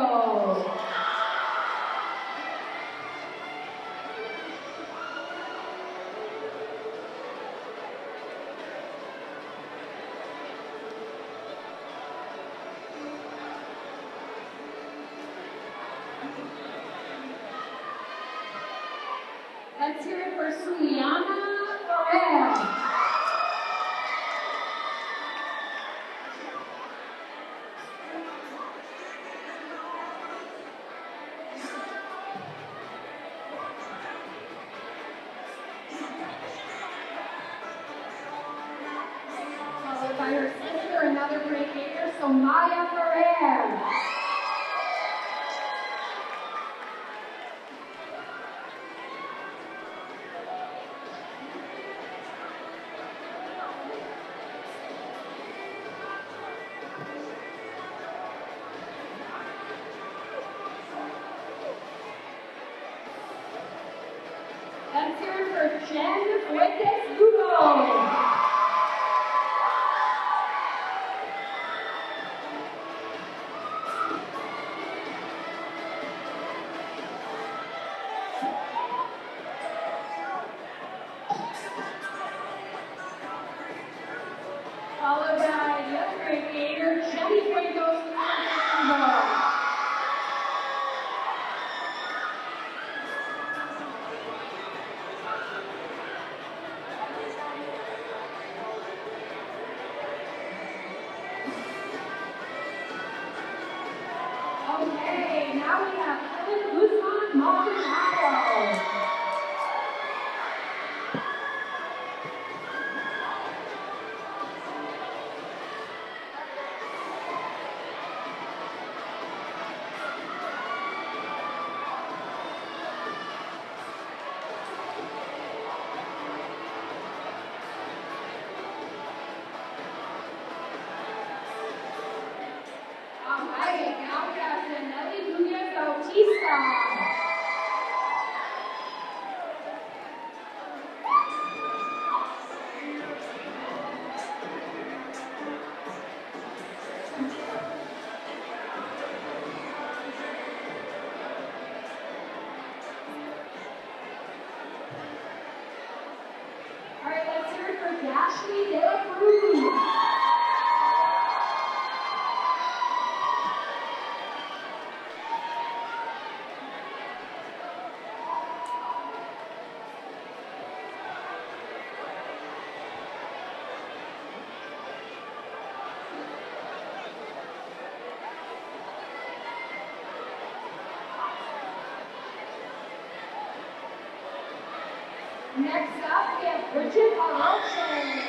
Let's hear it for Suliana Ferrer. Followed by her sister, another great leader, Somaya Ferrer. Let's hear it for Jen Fuentes Lugo. Ashley De La Cruz. Next up, we have Bridget Arlington.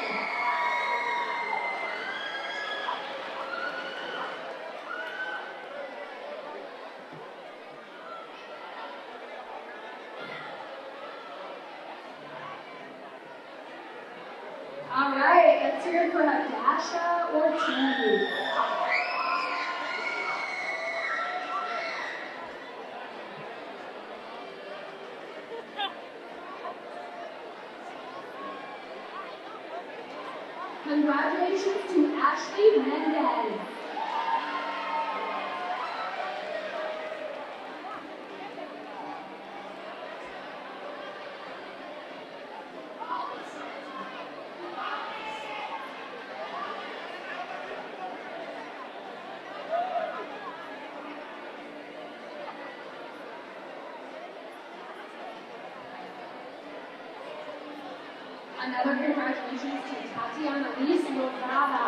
All right, let's hear it for Hadasha Ortiz. Congratulations to Ashley Mendez. Another congratulations to Tatiana Lise Lozada.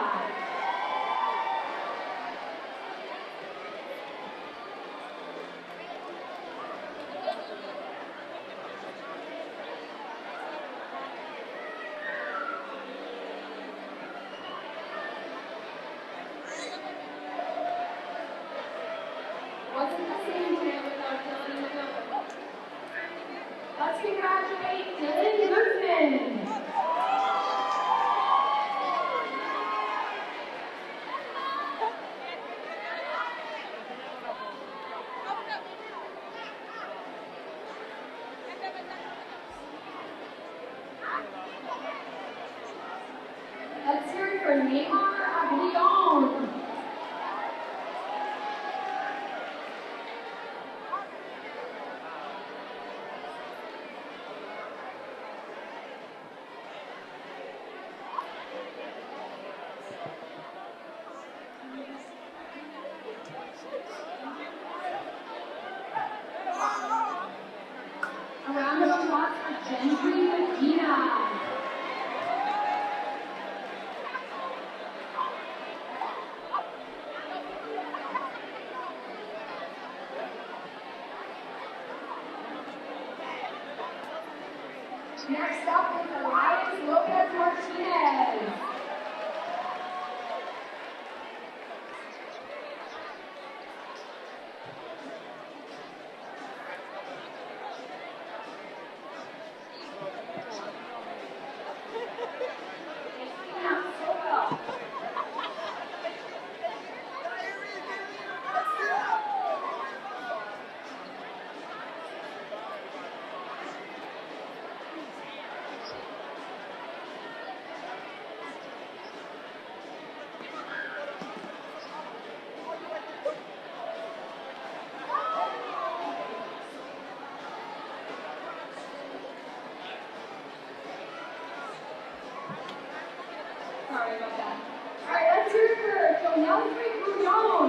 Wasn't the same day without Dylan in the building. Let's congratulate Dylan Guzman. Let's hear it for Neymar Aguillon. A round of applause for Gentry Medina. Next up is Elias Lopez Martinez. Sorry about that. All right, let's hear it for Jonelfrey Grouillon.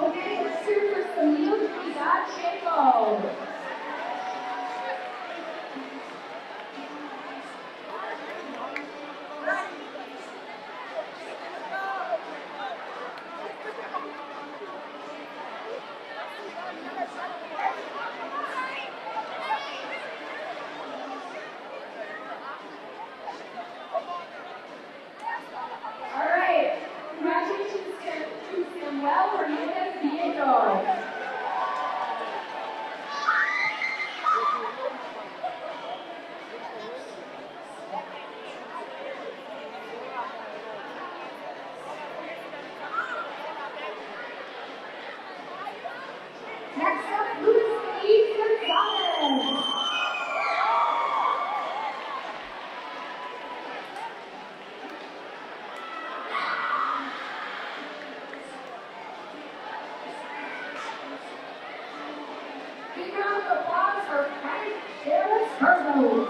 Okay, let's hear it for Samil Krizatchenko. All right, congratulations to Samuel Hernandez Diego. Next up, Luis Gonzalez. Big round of applause for Frank Dallas Cardinals.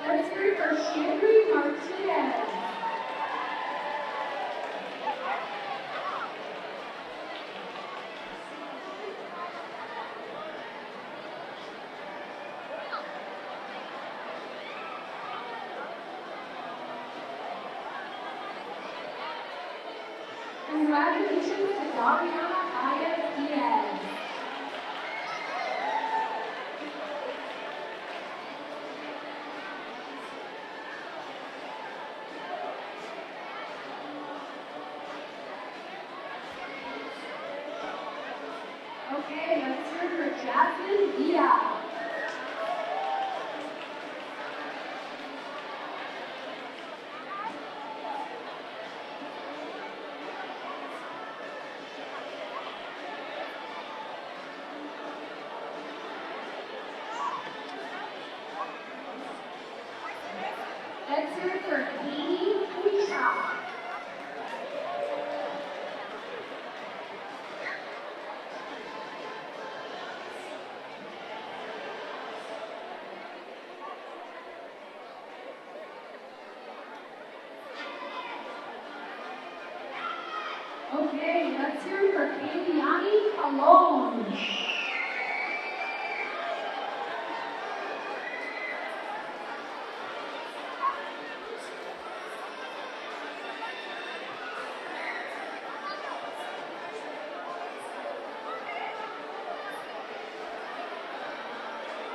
Let's hear it for Sherry Martinez. Congratulations to Dariana Diaz. Okay, let's hear it for Jasmine Diaz. Let's hear it for Katie Wishaw. Okay, let's hear it for Kayliani Colon.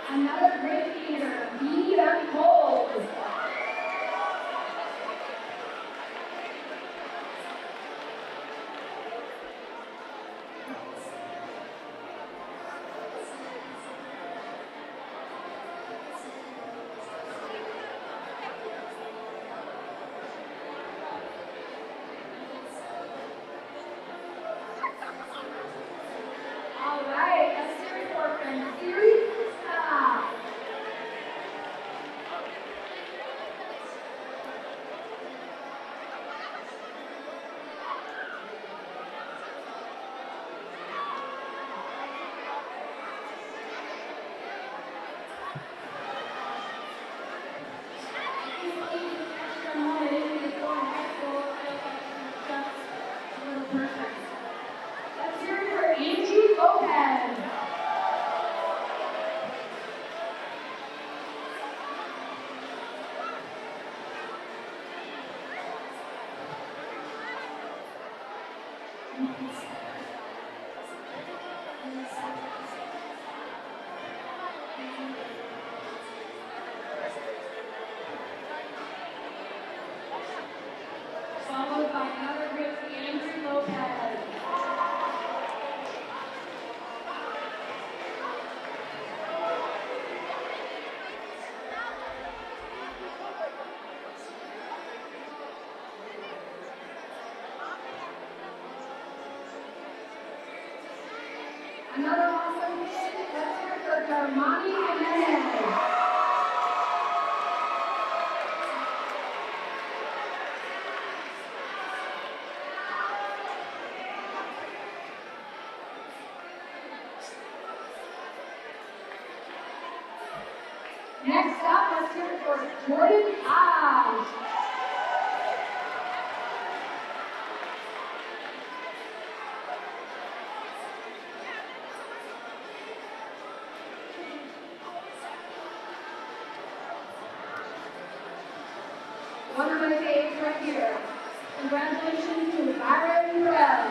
Another great theater, Beanie Cole. All right, let's hear it for Franciri Scott. Let's hear it for Angie Lopez. Followed by another great Andrew Lopez. Another awesome kid, let's hear it for Darmani Jimenez. Next up, let's hear it for Jordan Osh. One of my favorites right here. Congratulations to Byron Burrell.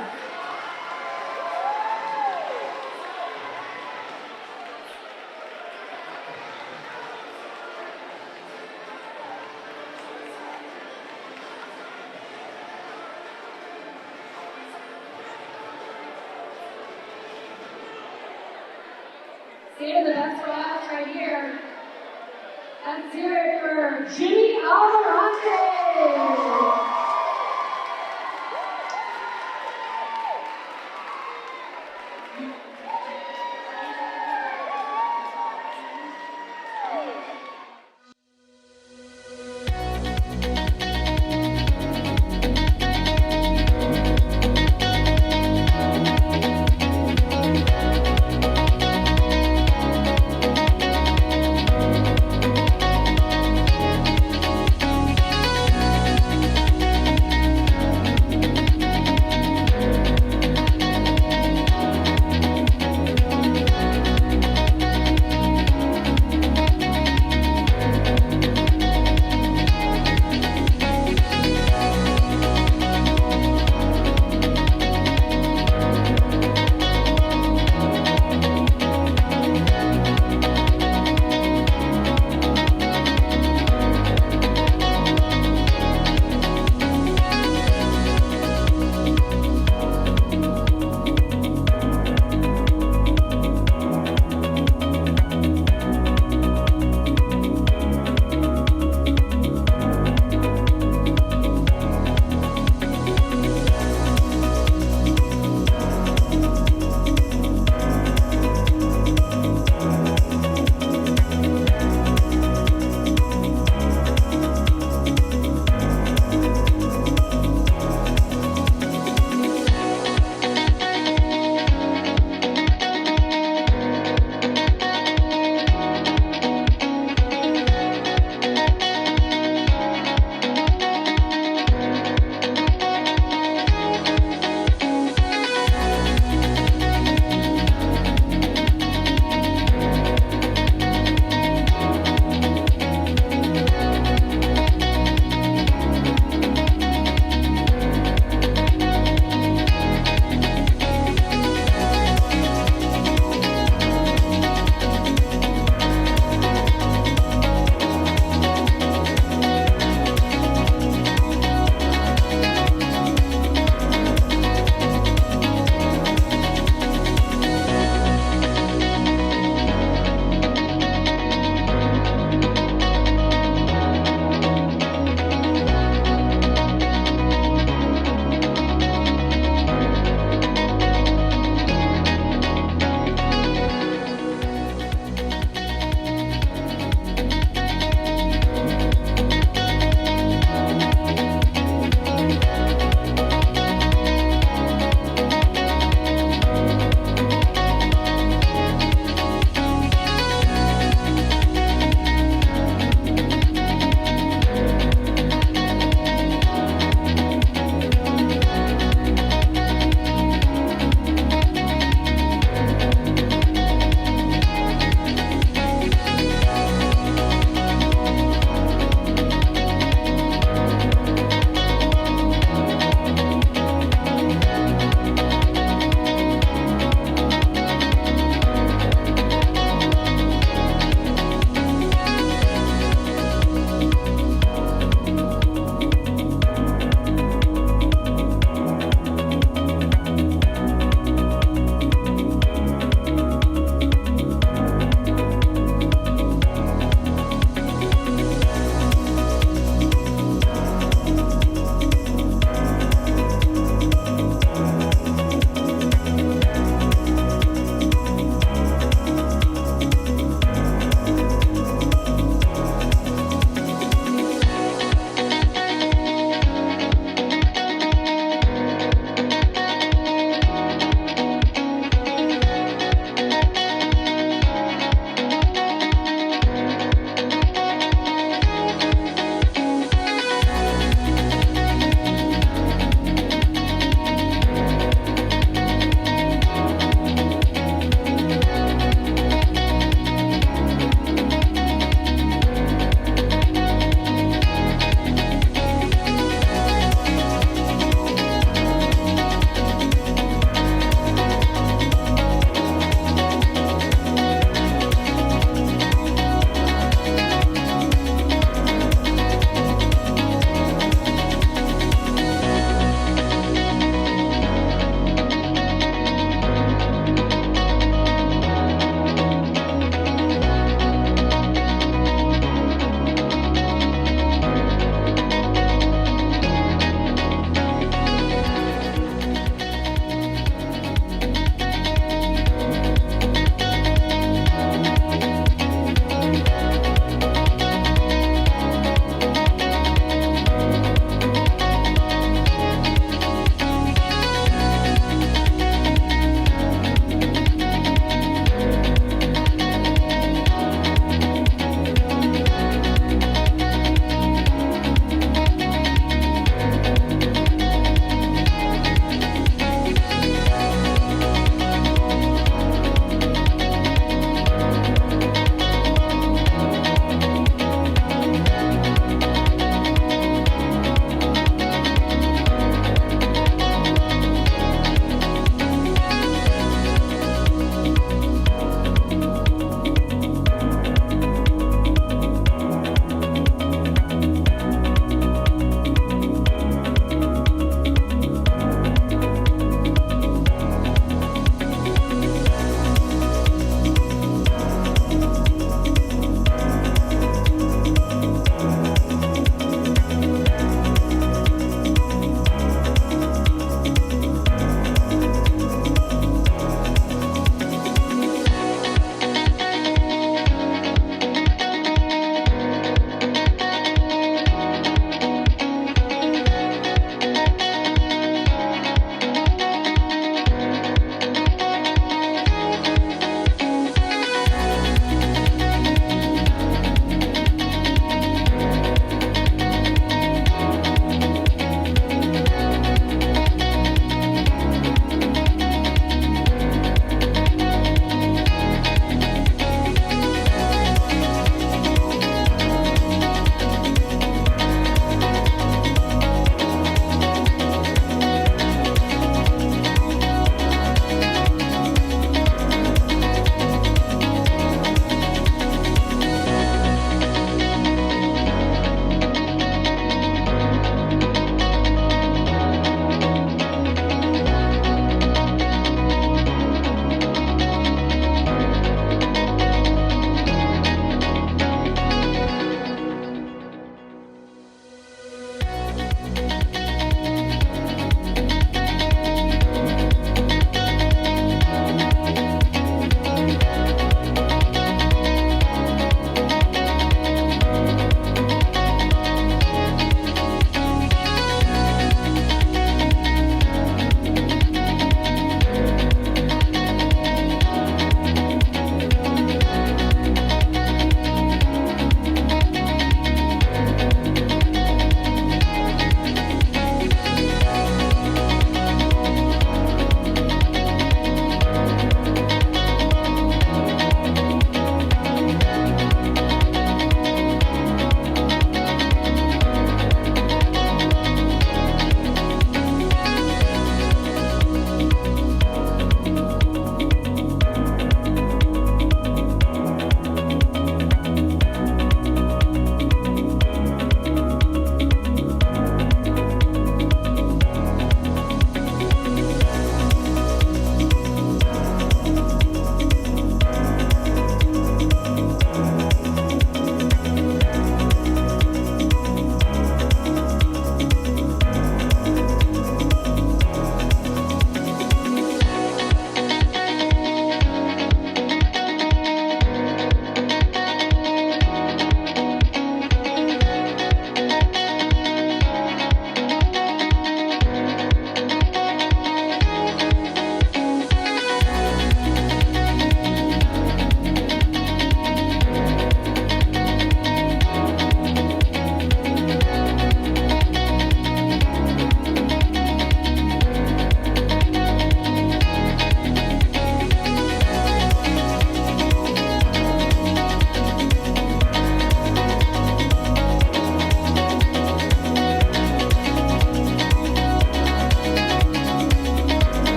Saving the best for last right here. Let's hear it for Jimmy Alvarante.